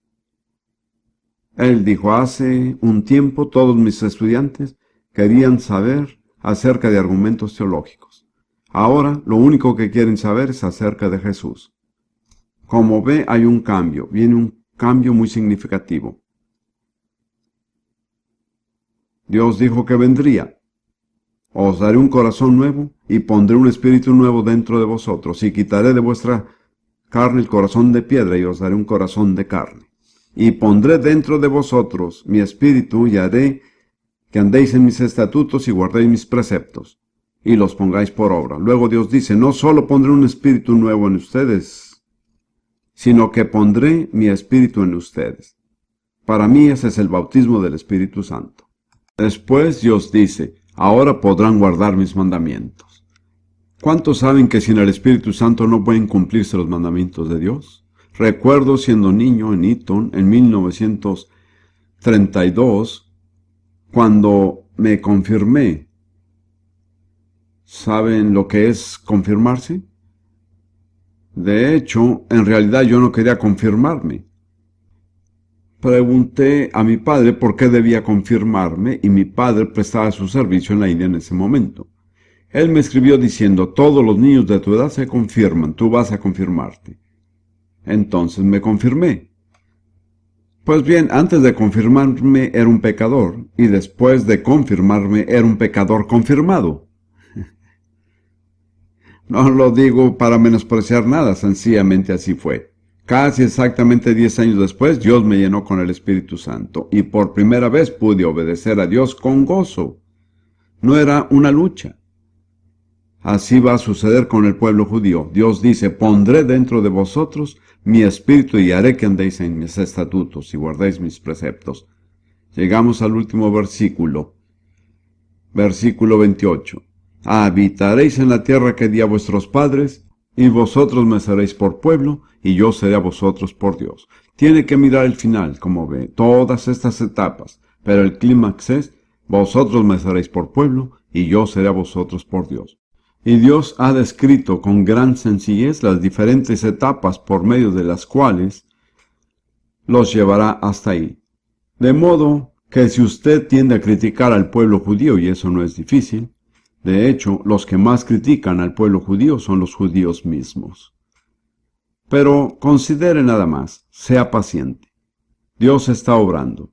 Él dijo, hace un tiempo todos mis estudiantes querían saber acerca de argumentos teológicos. Ahora lo único que quieren saber es acerca de Jesús. Como ve, hay un cambio, viene un cambio muy significativo. Dios dijo que vendría. Os daré un corazón nuevo y pondré un espíritu nuevo dentro de vosotros y quitaré de vuestra carne el corazón de piedra y os daré un corazón de carne. Y pondré dentro de vosotros mi espíritu y haré que andéis en mis estatutos y guardéis mis preceptos y los pongáis por obra. Luego Dios dice, no solo pondré un espíritu nuevo en ustedes, sino que pondré mi espíritu en ustedes. Para mí ese es el bautismo del Espíritu Santo. Después Dios dice, ahora podrán guardar mis mandamientos. ¿Cuántos saben que sin el Espíritu Santo no pueden cumplirse los mandamientos de Dios? Recuerdo siendo niño en Eton en 1932, cuando me confirmé. ¿Saben lo que es confirmarse? De hecho, en realidad yo no quería confirmarme. Pregunté a mi padre por qué debía confirmarme y mi padre prestaba su servicio en la India en ese momento. Él me escribió diciendo, todos los niños de tu edad se confirman, tú vas a confirmarte. Entonces me confirmé. Pues bien, antes de confirmarme era un pecador y después de confirmarme era un pecador confirmado. No lo digo para menospreciar nada, sencillamente así fue. Casi exactamente 10 años después, Dios me llenó con el Espíritu Santo y por primera vez pude obedecer a Dios con gozo. No era una lucha. Así va a suceder con el pueblo judío. Dios dice, pondré dentro de vosotros mi espíritu y haré que andéis en mis estatutos y guardéis mis preceptos. Llegamos al último versículo. Versículo 28. Habitaréis en la tierra que di a vuestros padres, y vosotros me seréis por pueblo, y yo seré a vosotros por Dios. Tiene que mirar el final, como ve, todas estas etapas, pero el clímax es, vosotros me seréis por pueblo, y yo seré a vosotros por Dios. Y Dios ha descrito con gran sencillez las diferentes etapas por medio de las cuales los llevará hasta ahí. De modo que si usted tiende a criticar al pueblo judío, y eso no es difícil, de hecho, los que más critican al pueblo judío son los judíos mismos. Pero considere nada más, sea paciente. Dios está obrando.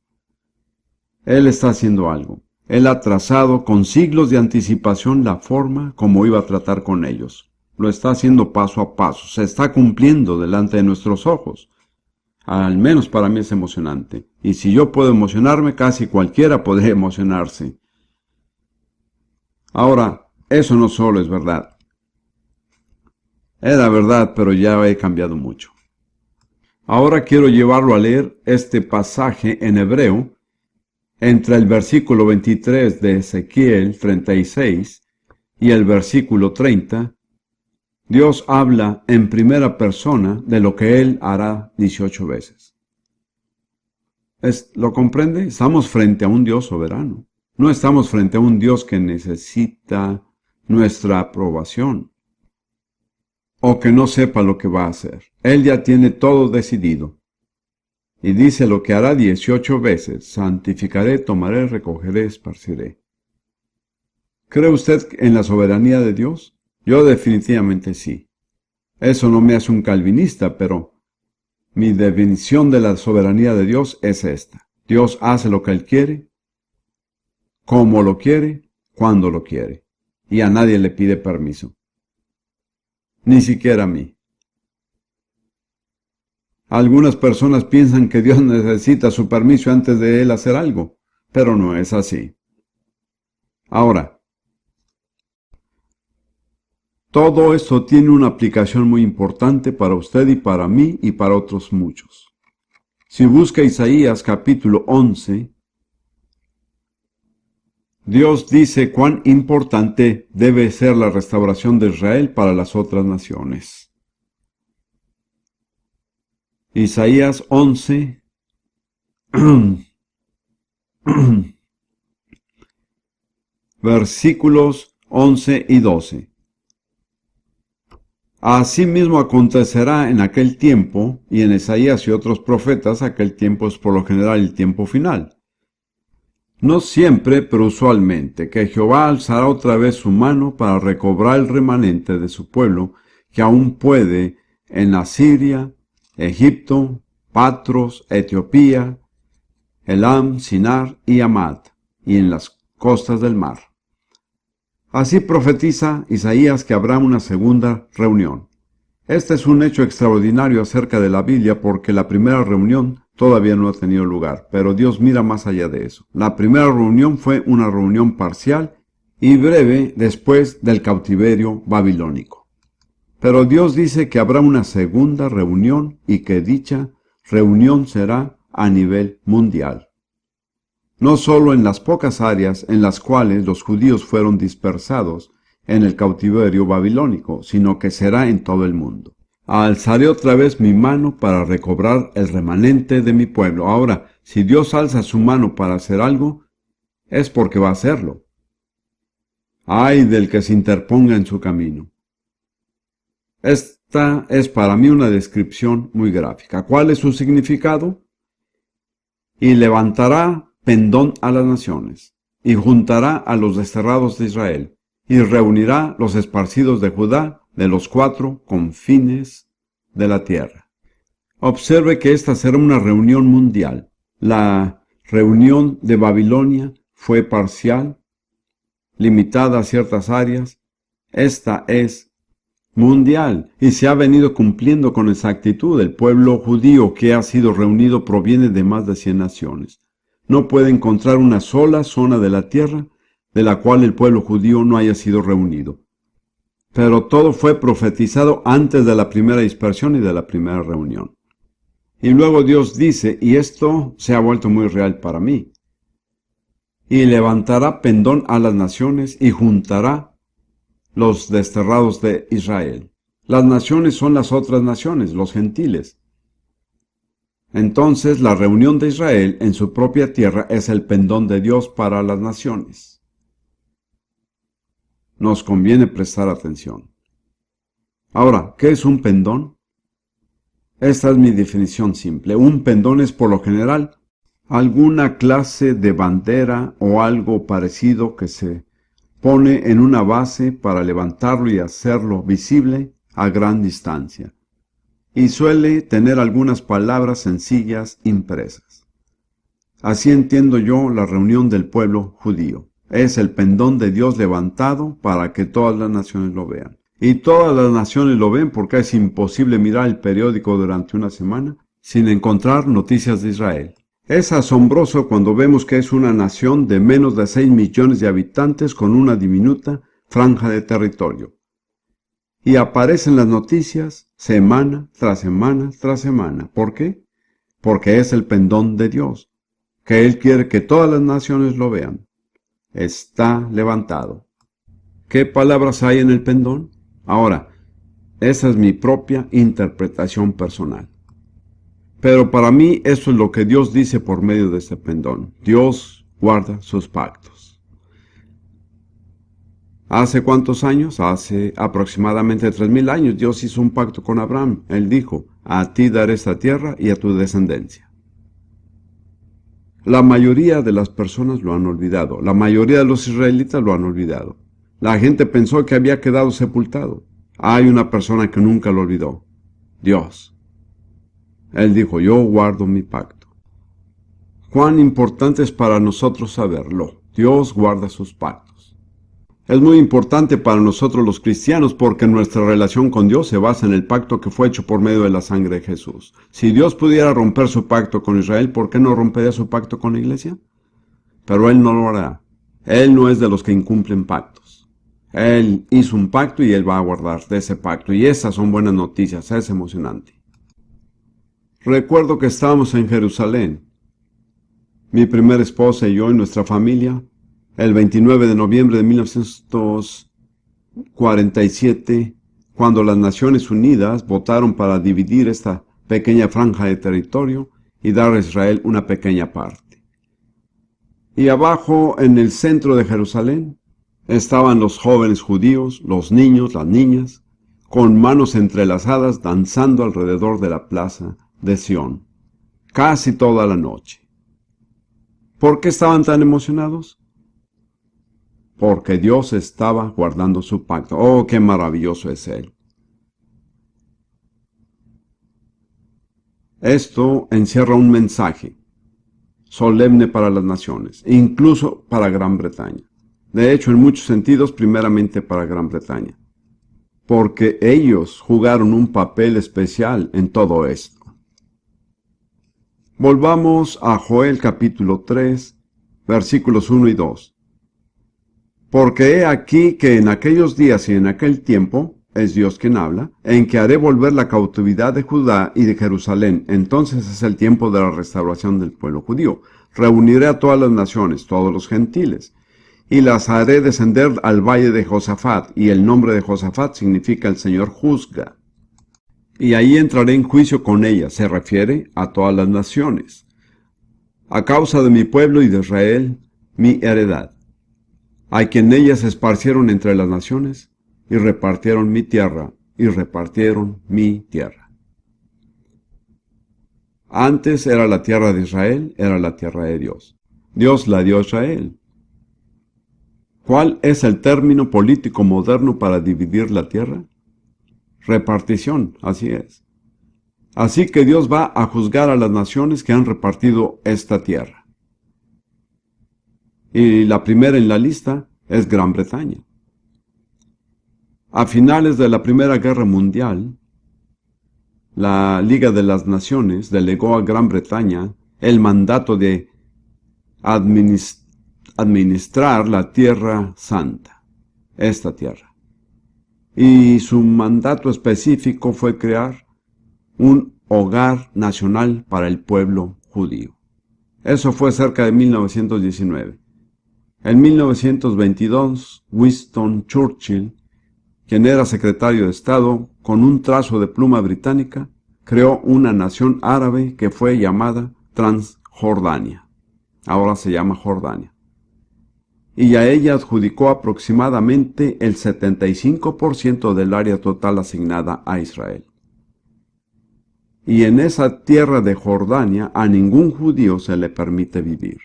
Él está haciendo algo. Él ha trazado con siglos de anticipación la forma como iba a tratar con ellos. Lo está haciendo paso a paso. Se está cumpliendo delante de nuestros ojos. Al menos para mí es emocionante. Y si yo puedo emocionarme, casi cualquiera podría emocionarse. Ahora, eso no solo es verdad. Era verdad, pero ya he cambiado mucho. Ahora quiero llevarlo a leer este pasaje en hebreo, entre el versículo 23 de Ezequiel 36 y el versículo 30. Dios habla en primera persona de lo que Él hará 18 veces. ¿Lo comprende? Estamos frente a un Dios soberano. No estamos frente a un Dios que necesita nuestra aprobación o que no sepa lo que va a hacer. Él ya tiene todo decidido. Y dice lo que hará 18 veces. Santificaré, tomaré, recogeré, esparciré. ¿Cree usted en la soberanía de Dios? Yo definitivamente sí. Eso no me hace un calvinista, pero mi definición de la soberanía de Dios es esta. Dios hace lo que Él quiere, como lo quiere, cuando lo quiere. Y a nadie le pide permiso. Ni siquiera a mí. Algunas personas piensan que Dios necesita su permiso antes de Él hacer algo, pero no es así. Ahora, todo esto tiene una aplicación muy importante para usted y para mí y para otros muchos. Si busca Isaías capítulo 11, Dios dice cuán importante debe ser la restauración de Israel para las otras naciones. Isaías 11, versículos 11 y 12. Asimismo acontecerá en aquel tiempo, y en Isaías y otros profetas, aquel tiempo es por lo general el tiempo final. No siempre, pero usualmente, que Jehová alzará otra vez su mano para recobrar el remanente de su pueblo, que aún puede en Asiria, Egipto, Patros, Etiopía, Elam, Sinar y Amad, y en las costas del mar. Así profetiza Isaías que habrá una segunda reunión. Este es un hecho extraordinario acerca de la Biblia porque la primera reunión todavía no ha tenido lugar, pero Dios mira más allá de eso. La primera reunión fue una reunión parcial y breve después del cautiverio babilónico. Pero Dios dice que habrá una segunda reunión y que dicha reunión será a nivel mundial. No solo en las pocas áreas en las cuales los judíos fueron dispersados en el cautiverio babilónico, sino que será en todo el mundo. Alzaré otra vez mi mano para recobrar el remanente de mi pueblo. Ahora, si Dios alza su mano para hacer algo, es porque va a hacerlo. Ay del que se interponga en su camino. Esta es para mí una descripción muy gráfica. ¿Cuál es su significado? Y levantará pendón a las naciones, y juntará a los desterrados de Israel, y reunirá los esparcidos de Judá de los 4 confines de la tierra. Observe que esta será una reunión mundial. La reunión de Babilonia fue parcial, limitada a ciertas áreas. Esta es mundial y se ha venido cumpliendo con exactitud. El pueblo judío que ha sido reunido proviene de más de 100 naciones. No puede encontrar una sola zona de la tierra de la cual el pueblo judío no haya sido reunido. Pero todo fue profetizado antes de la primera dispersión y de la primera reunión. Y luego Dios dice, y esto se ha vuelto muy real para mí, y levantará pendón a las naciones y juntará los desterrados de Israel. Las naciones son las otras naciones, los gentiles. Entonces la reunión de Israel en su propia tierra es el pendón de Dios para las naciones. Nos conviene prestar atención. Ahora, ¿qué es un pendón? Esta es mi definición simple. Un pendón es por lo general alguna clase de bandera o algo parecido que se pone en una base para levantarlo y hacerlo visible a gran distancia. Y suele tener algunas palabras sencillas impresas. Así entiendo yo la reunión del pueblo judío. Es el pendón de Dios levantado para que todas las naciones lo vean. Y todas las naciones lo ven porque es imposible mirar el periódico durante una semana sin encontrar noticias de Israel. Es asombroso cuando vemos que es una nación de menos de 6 millones de habitantes con una diminuta franja de territorio. Y aparecen las noticias semana tras semana tras semana. ¿Por qué? Porque es el pendón de Dios, que Él quiere que todas las naciones lo vean. Está levantado. ¿Qué palabras hay en el pendón? Ahora, esa es mi propia interpretación personal. Pero para mí eso es lo que Dios dice por medio de este pendón. Dios guarda sus pactos. ¿Hace cuántos años? Hace aproximadamente 3000 años Dios hizo un pacto con Abraham. Él dijo, a ti daré esta tierra y a tu descendencia. La mayoría de las personas lo han olvidado. La mayoría de los israelitas lo han olvidado. La gente pensó que había quedado sepultado. Hay una persona que nunca lo olvidó: Dios. Él dijo: yo guardo mi pacto. Cuán importante es para nosotros saberlo. Dios guarda sus pactos. Es muy importante para nosotros los cristianos porque nuestra relación con Dios se basa en el pacto que fue hecho por medio de la sangre de Jesús. Si Dios pudiera romper su pacto con Israel, ¿por qué no rompería su pacto con la iglesia? Pero Él no lo hará. Él no es de los que incumplen pactos. Él hizo un pacto y Él va a guardar de ese pacto. Y esas son buenas noticias, es emocionante. Recuerdo que estábamos en Jerusalén, mi primera esposa y yo y nuestra familia, el 29 de noviembre de 1947, cuando las Naciones Unidas votaron para dividir esta pequeña franja de territorio y dar a Israel una pequeña parte. Y abajo, en el centro de Jerusalén, estaban los jóvenes judíos, los niños, las niñas, con manos entrelazadas danzando alrededor de la plaza de Sión, casi toda la noche. ¿Por qué estaban tan emocionados? Porque Dios estaba guardando su pacto. ¡Oh, qué maravilloso es Él! Esto encierra un mensaje solemne para las naciones, incluso para Gran Bretaña. De hecho, en muchos sentidos, primeramente para Gran Bretaña, porque ellos jugaron un papel especial en todo esto. Volvamos a Joel capítulo 3, versículos 1 y 2. Porque he aquí que en aquellos días y en aquel tiempo, es Dios quien habla, en que haré volver la cautividad de Judá y de Jerusalén. Entonces es el tiempo de la restauración del pueblo judío. Reuniré a todas las naciones, todos los gentiles, y las haré descender al valle de Josafat, y el nombre de Josafat significa el Señor juzga. Y ahí entraré en juicio con ellas, se refiere a todas las naciones, a causa de mi pueblo y de Israel, mi heredad, a quien ellas esparcieron entre las naciones, y repartieron mi tierra, y repartieron mi tierra. Antes era la tierra de Israel, era la tierra de Dios. Dios la dio a Israel. ¿Cuál es el término político moderno para dividir la tierra? Repartición, así es. Así que Dios va a juzgar a las naciones que han repartido esta tierra. Y la primera en la lista es Gran Bretaña. A finales de la Primera Guerra Mundial, la Liga de las Naciones delegó a Gran Bretaña el mandato de administrar la Tierra Santa, esta tierra. Y su mandato específico fue crear un hogar nacional para el pueblo judío. Eso fue cerca de 1919. En 1922, Winston Churchill, quien era secretario de Estado, con un trazo de pluma británica, creó una nación árabe que fue llamada Transjordania. Ahora se llama Jordania. Y a ella adjudicó aproximadamente el 75% del área total asignada a Israel. Y en esa tierra de Jordania a ningún judío se le permite vivir.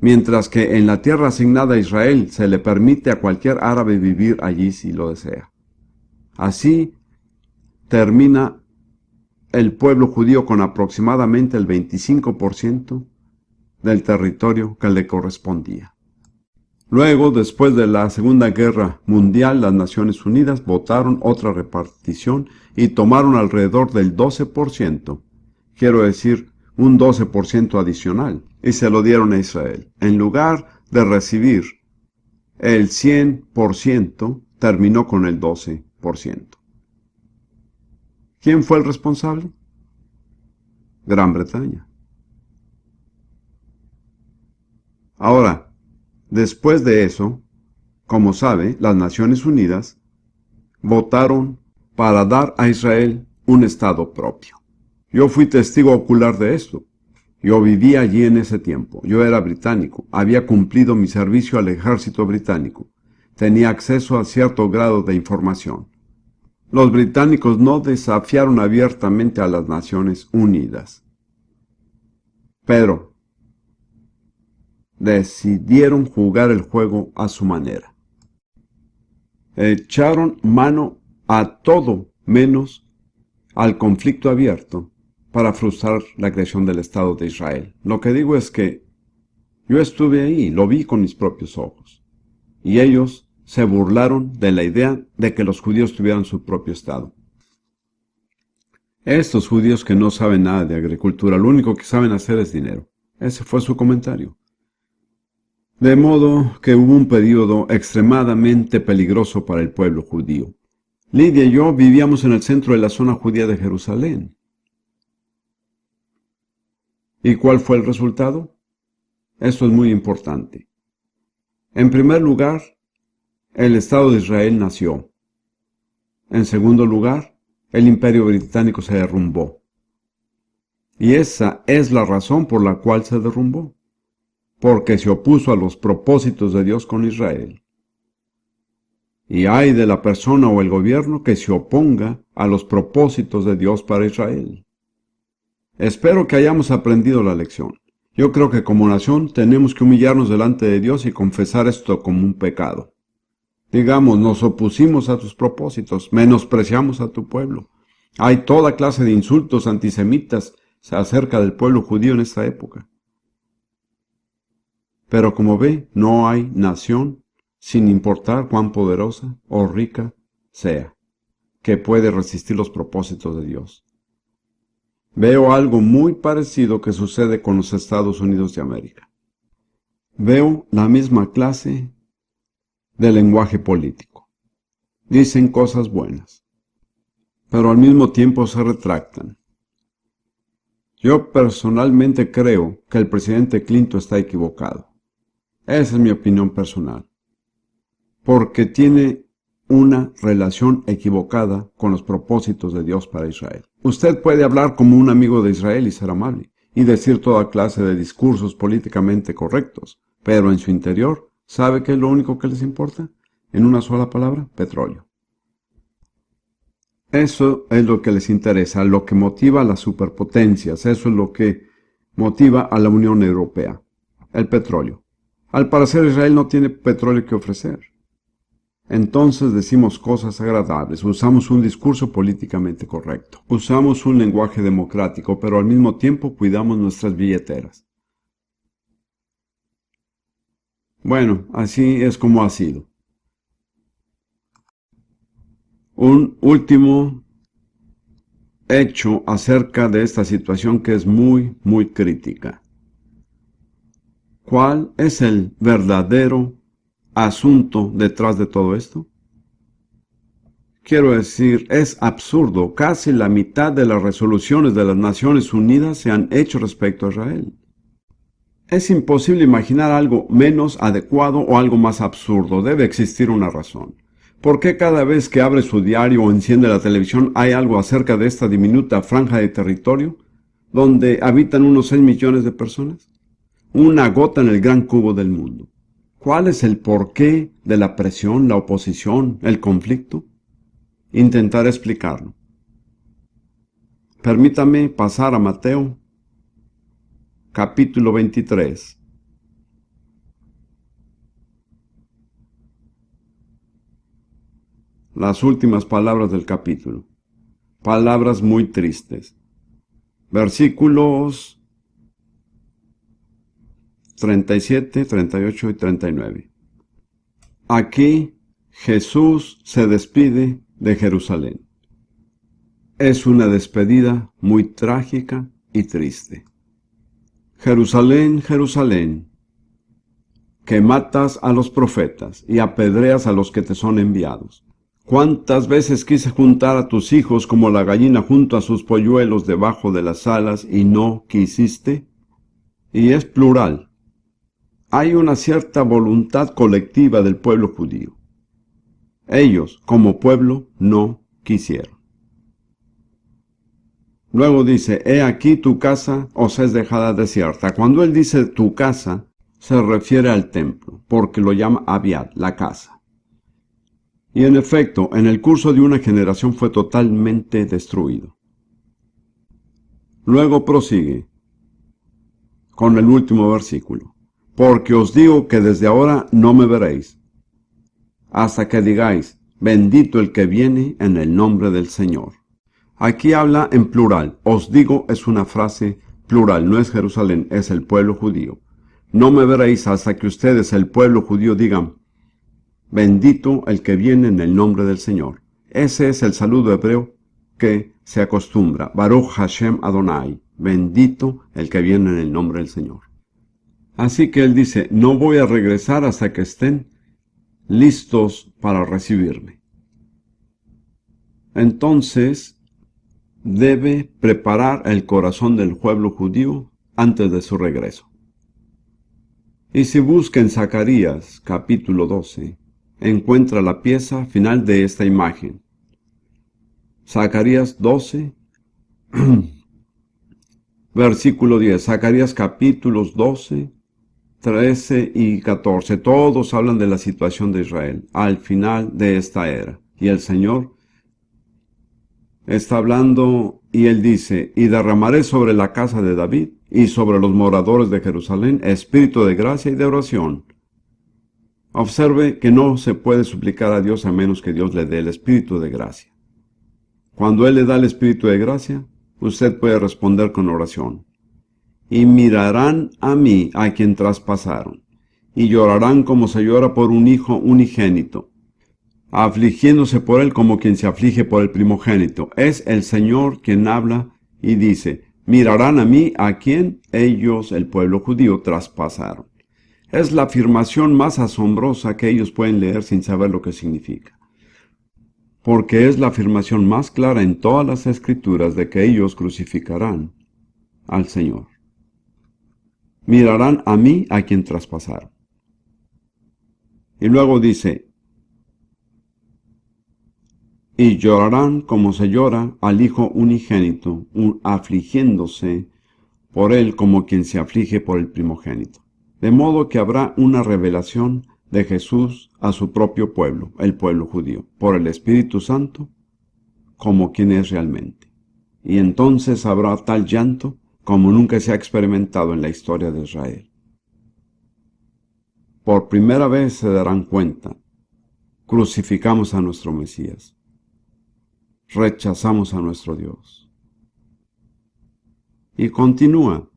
Mientras que en la tierra asignada a Israel se le permite a cualquier árabe vivir allí si lo desea. Así termina el pueblo judío con aproximadamente el 25% del territorio que le correspondía. Luego, después de la Segunda Guerra Mundial, las Naciones Unidas votaron otra repartición y tomaron alrededor del 12%, quiero decir, un 12% adicional, y se lo dieron a Israel. En lugar de recibir el 100%, terminó con el 12%. ¿Quién fue el responsable? Gran Bretaña. Ahora, después de eso, como sabe, las Naciones Unidas votaron para dar a Israel un estado propio. Yo fui testigo ocular de esto. Yo vivía allí en ese tiempo. Yo era británico. Había cumplido mi servicio al ejército británico. Tenía acceso a cierto grado de información. Los británicos no desafiaron abiertamente a las Naciones Unidas, pero decidieron jugar el juego a su manera. Echaron mano a todo menos al conflicto abierto para frustrar la creación del Estado de Israel. Lo que digo es que yo estuve ahí, lo vi con mis propios ojos, y ellos se burlaron de la idea de que los judíos tuvieran su propio Estado. Estos judíos que no saben nada de agricultura, lo único que saben hacer es dinero. Ese fue su comentario. De modo que hubo un periodo extremadamente peligroso para el pueblo judío. Lidia y yo vivíamos en el centro de la zona judía de Jerusalén. ¿Y cuál fue el resultado? Esto es muy importante. En primer lugar, el Estado de Israel nació. En segundo lugar, el Imperio Británico se derrumbó. Y esa es la razón por la cual se derrumbó. Porque se opuso a los propósitos de Dios con Israel. Y ay de la persona o el gobierno que se oponga a los propósitos de Dios para Israel. Espero que hayamos aprendido la lección. Yo creo que como nación tenemos que humillarnos delante de Dios y confesar esto como un pecado. Digamos, nos opusimos a tus propósitos, menospreciamos a tu pueblo. Hay toda clase de insultos antisemitas acerca del pueblo judío en esta época. Pero como ve, no hay nación, sin importar cuán poderosa o rica sea, que puede resistir los propósitos de Dios. Veo algo muy parecido que sucede con los Estados Unidos de América. Veo la misma clase de lenguaje político. Dicen cosas buenas, pero al mismo tiempo se retractan. Yo personalmente creo que el presidente Clinton está equivocado. Esa es mi opinión personal. Porque tiene una relación equivocada con los propósitos de Dios para Israel. Usted puede hablar como un amigo de Israel y ser amable, y decir toda clase de discursos políticamente correctos, pero en su interior, ¿sabe qué es lo único que les importa? En una sola palabra, petróleo. Eso es lo que les interesa, lo que motiva a las superpotencias, eso es lo que motiva a la Unión Europea, el petróleo. Al parecer Israel no tiene petróleo que ofrecer. Entonces decimos cosas agradables, usamos un discurso políticamente correcto, usamos un lenguaje democrático, pero al mismo tiempo cuidamos nuestras billeteras. Bueno, así es como ha sido. Un último hecho acerca de esta situación que es muy crítica. ¿Cuál es el verdadero asunto detrás de todo esto? Quiero decir, es absurdo. Casi la mitad de las resoluciones de las Naciones Unidas se han hecho respecto a Israel. Es imposible imaginar algo menos adecuado o algo más absurdo. Debe existir una razón. ¿Por qué cada vez que abre su diario o enciende la televisión hay algo acerca de esta diminuta franja de territorio donde habitan unos 6 millones de personas? Una gota en el gran cubo del mundo. ¿Cuál es el porqué de la presión, la oposición, el conflicto? Intentaré explicarlo. Permítame pasar a Mateo, capítulo 23. Las últimas palabras del capítulo. Palabras muy tristes. Versículos 37, 38 y 39. Aquí Jesús se despide de Jerusalén. Es una despedida muy trágica y triste. Jerusalén, Jerusalén, que matas a los profetas y apedreas a los que te son enviados. ¿Cuántas veces quise juntar a tus hijos como la gallina junto a sus polluelos debajo de las alas y no quisiste? Y es plural. Hay una cierta voluntad colectiva del pueblo judío. Ellos, como pueblo, no quisieron. Luego dice, he aquí tu casa os es dejada desierta. Cuando él dice tu casa, se refiere al templo, porque lo llama Abiad, la casa. Y en efecto, en el curso de una generación fue totalmente destruido. Luego prosigue con el último versículo. Porque os digo que desde ahora no me veréis, hasta que digáis, Bendito el que viene en el nombre del Señor. Aquí habla en plural. Os digo es una frase plural, no es Jerusalén, es el pueblo judío. No me veréis hasta que ustedes, el pueblo judío, digan, bendito el que viene en el nombre del Señor. Ese es el saludo hebreo que se acostumbra. Baruch Hashem Adonai. Bendito el que viene en el nombre del Señor. Así que él dice, no voy a regresar hasta que estén listos para recibirme. Entonces, debe preparar el corazón del pueblo judío antes de su regreso. Y si busca en Zacarías capítulo 12, encuentra la pieza final de esta imagen. Zacarías 12, versículo 10. Zacarías capítulos 12, 13 y 14. Todos hablan de la situación de Israel al final de esta era. Y el Señor está hablando y él dice, y derramaré sobre la casa de David y sobre los moradores de Jerusalén espíritu de gracia y de oración. Observe que no se puede suplicar a Dios a menos que Dios le dé el espíritu de gracia. Cuando Él le da el espíritu de gracia, usted puede responder con oración. Y mirarán a mí a quien traspasaron, y llorarán como se llora por un hijo unigénito, afligiéndose por él como quien se aflige por el primogénito. Es el Señor quien habla y dice, mirarán a mí a quien ellos, el pueblo judío, traspasaron. Es la afirmación más asombrosa que ellos pueden leer sin saber lo que significa. Porque es la afirmación más clara en todas las Escrituras de que ellos crucificarán al Señor. Mirarán a mí a quien traspasaron. Y luego dice, y llorarán como se llora al hijo unigénito, afligiéndose por él como quien se aflige por el primogénito. De modo que habrá una revelación de Jesús a su propio pueblo, el pueblo judío, por el Espíritu Santo, como quien es realmente. Y entonces habrá tal llanto como nunca se ha experimentado en la historia de Israel. Por primera vez se darán cuenta, crucificamos a nuestro Mesías, rechazamos a nuestro Dios. Y continúa.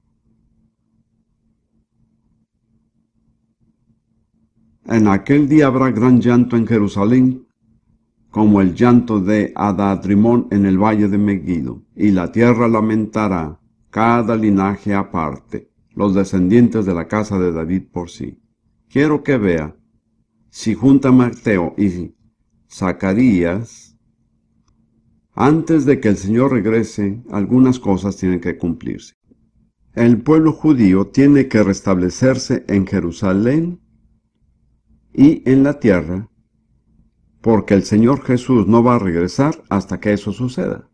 En aquel día habrá gran llanto en Jerusalén, como el llanto de Adadrimón en el valle de Megiddo, y la tierra lamentará, cada linaje aparte, los descendientes de la casa de David por sí. Quiero que vea, si junta Mateo y Zacarías, antes de que el Señor regrese, algunas cosas tienen que cumplirse. El pueblo judío tiene que restablecerse en Jerusalén y en la tierra, porque el Señor Jesús no va a regresar hasta que eso suceda.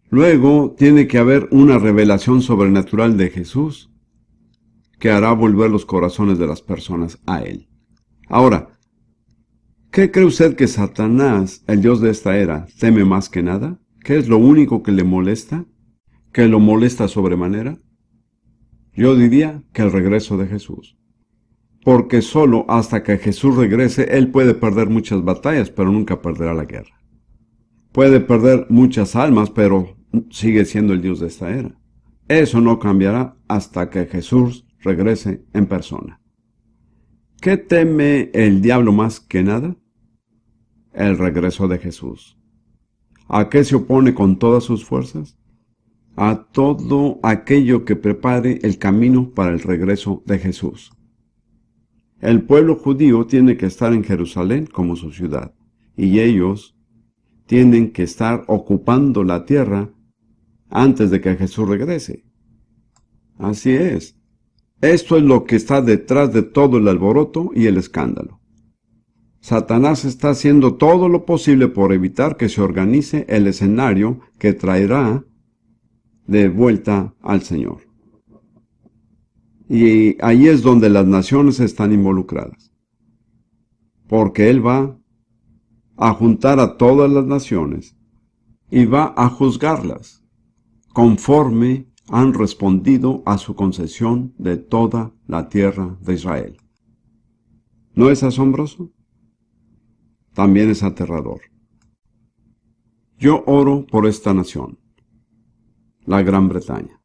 Luego tiene que haber una revelación sobrenatural de Jesús que hará volver los corazones de las personas a Él. Ahora, ¿qué cree usted que Satanás, el Dios de esta era, teme más que nada? ¿Qué es lo único que le molesta? ¿Que lo molesta sobremanera? Yo diría que el regreso de Jesús. Porque solo hasta que Jesús regrese, Él puede perder muchas batallas, pero nunca perderá la guerra. Puede perder muchas almas, pero sigue siendo el Dios de esta era. Eso no cambiará hasta que Jesús regrese en persona. ¿Qué teme el diablo más que nada? El regreso de Jesús. ¿A qué se opone con todas sus fuerzas? A todo aquello que prepare el camino para el regreso de Jesús. El pueblo judío tiene que estar en Jerusalén como su ciudad, y ellos tienen que estar ocupando la tierra antes de que Jesús regrese. Así es. Esto es lo que está detrás de todo el alboroto y el escándalo. Satanás está haciendo todo lo posible por evitar que se organice el escenario que traerá de vuelta al Señor. Y ahí es donde las naciones están involucradas. Porque Él va a juntar a todas las naciones y va a juzgarlas conforme han respondido a su concesión de toda la tierra de Israel. ¿No es asombroso? también es aterrador. Yo oro por esta nación, la Gran Bretaña,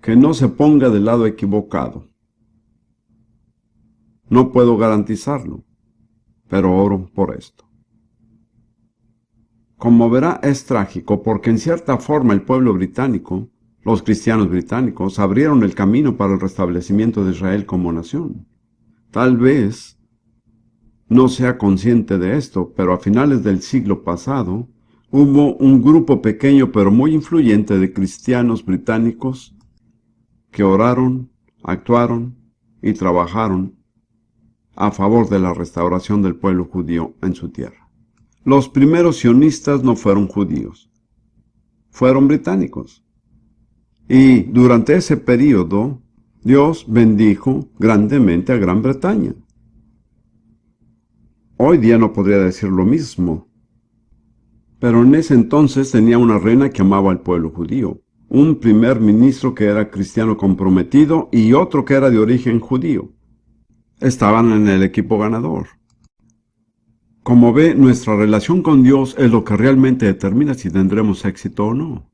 que no se ponga del lado equivocado. No puedo garantizarlo, pero oro por esto. Como verá, es trágico porque en cierta forma el pueblo británico, los cristianos británicos, abrieron el camino para el restablecimiento de Israel como nación. Tal vez no sea consciente de esto, pero a finales del siglo pasado hubo un grupo pequeño pero muy influyente de cristianos británicos que oraron, actuaron y trabajaron a favor de la restauración del pueblo judío en su tierra. Los primeros sionistas no fueron judíos, fueron británicos. Y durante ese período, Dios bendijo grandemente a Gran Bretaña. Hoy día no podría decir lo mismo, pero en ese entonces tenía una reina que amaba al pueblo judío, un primer ministro que era cristiano comprometido y otro que era de origen judío. Estaban en el equipo ganador. Como ve, nuestra relación con Dios es lo que realmente determina si tendremos éxito o no.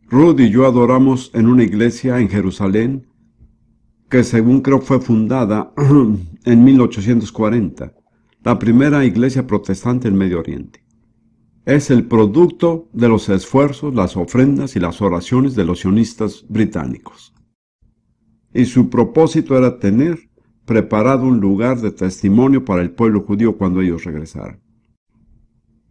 Ruth y yo adoramos en una iglesia en Jerusalén que según creo fue fundada en 1840, la primera iglesia protestante en Medio Oriente. Es el producto de los esfuerzos, las ofrendas y las oraciones de los sionistas británicos. Y su propósito era tener preparado un lugar de testimonio para el pueblo judío cuando ellos regresaran.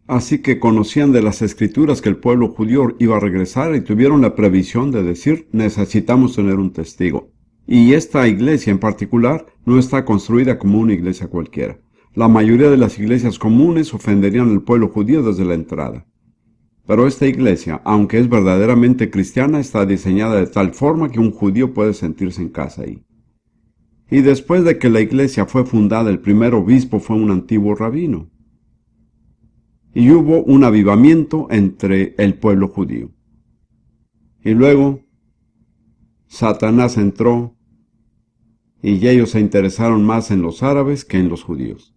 Así que conocían de las escrituras que el pueblo judío iba a regresar y tuvieron la previsión de decir, necesitamos tener un testigo. Y esta iglesia en particular no está construida como una iglesia cualquiera. La mayoría de las iglesias comunes ofenderían al pueblo judío desde la entrada. Pero esta iglesia, aunque es verdaderamente cristiana, está diseñada de tal forma que un judío puede sentirse en casa ahí. Y después de que la iglesia fue fundada, el primer obispo fue un antiguo rabino. Y hubo un avivamiento entre el pueblo judío. Y luego Satanás entró y ellos se interesaron más en los árabes que en los judíos.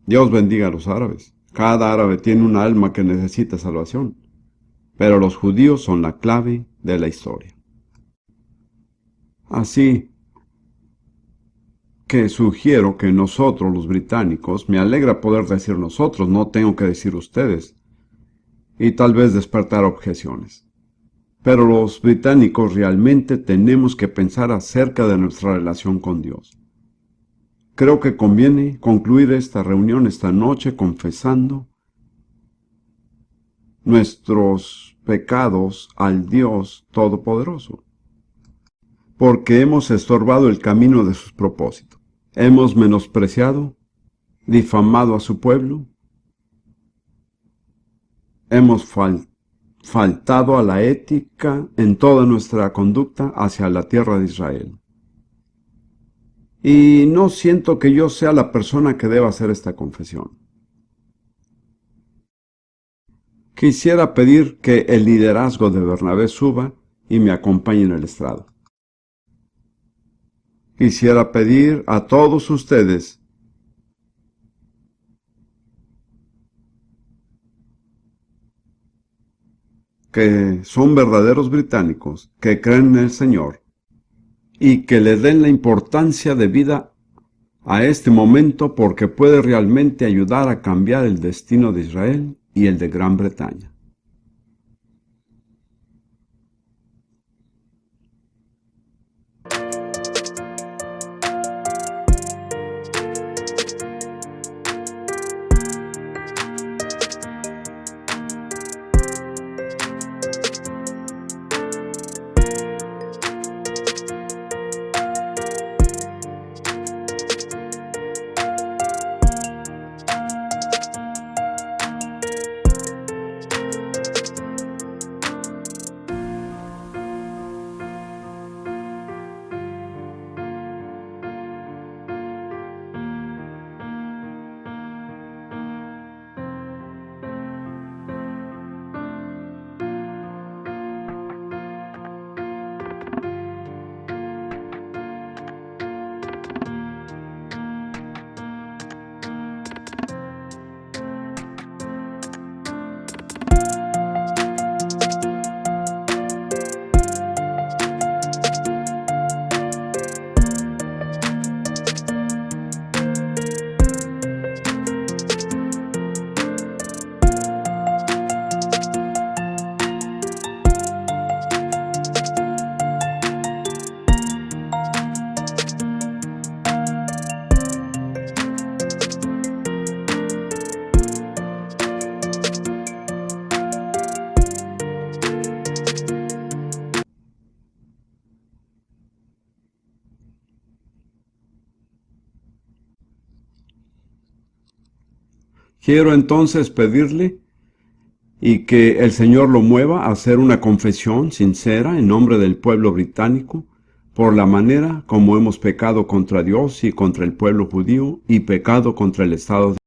Dios bendiga a los árabes. Cada árabe tiene un alma que necesita salvación. Pero los judíos son la clave de la historia. Así que sugiero que nosotros, los británicos, me alegra poder decir nosotros, no tengo que decir ustedes, y tal vez despertar objeciones. Pero los británicos realmente tenemos que pensar acerca de nuestra relación con Dios. Creo que conviene concluir esta reunión esta noche confesando nuestros pecados al Dios Todopoderoso, porque hemos estorbado el camino de sus propósitos. Hemos menospreciado, difamado a su pueblo, hemos faltado a la ética en toda nuestra conducta hacia la tierra de Israel. Y no siento que yo sea la persona que deba hacer esta confesión. Quisiera pedir que el liderazgo de Bernabé suba y me acompañe en el estrado. Quisiera pedir a todos ustedes que son verdaderos británicos, que creen en el Señor y que le den la importancia de vida a este momento porque puede realmente ayudar a cambiar el destino de Israel y el de Gran Bretaña. Quiero entonces pedirle y que el Señor lo mueva a hacer una confesión sincera en nombre del pueblo británico por la manera como hemos pecado contra Dios y contra el pueblo judío y pecado contra el Estado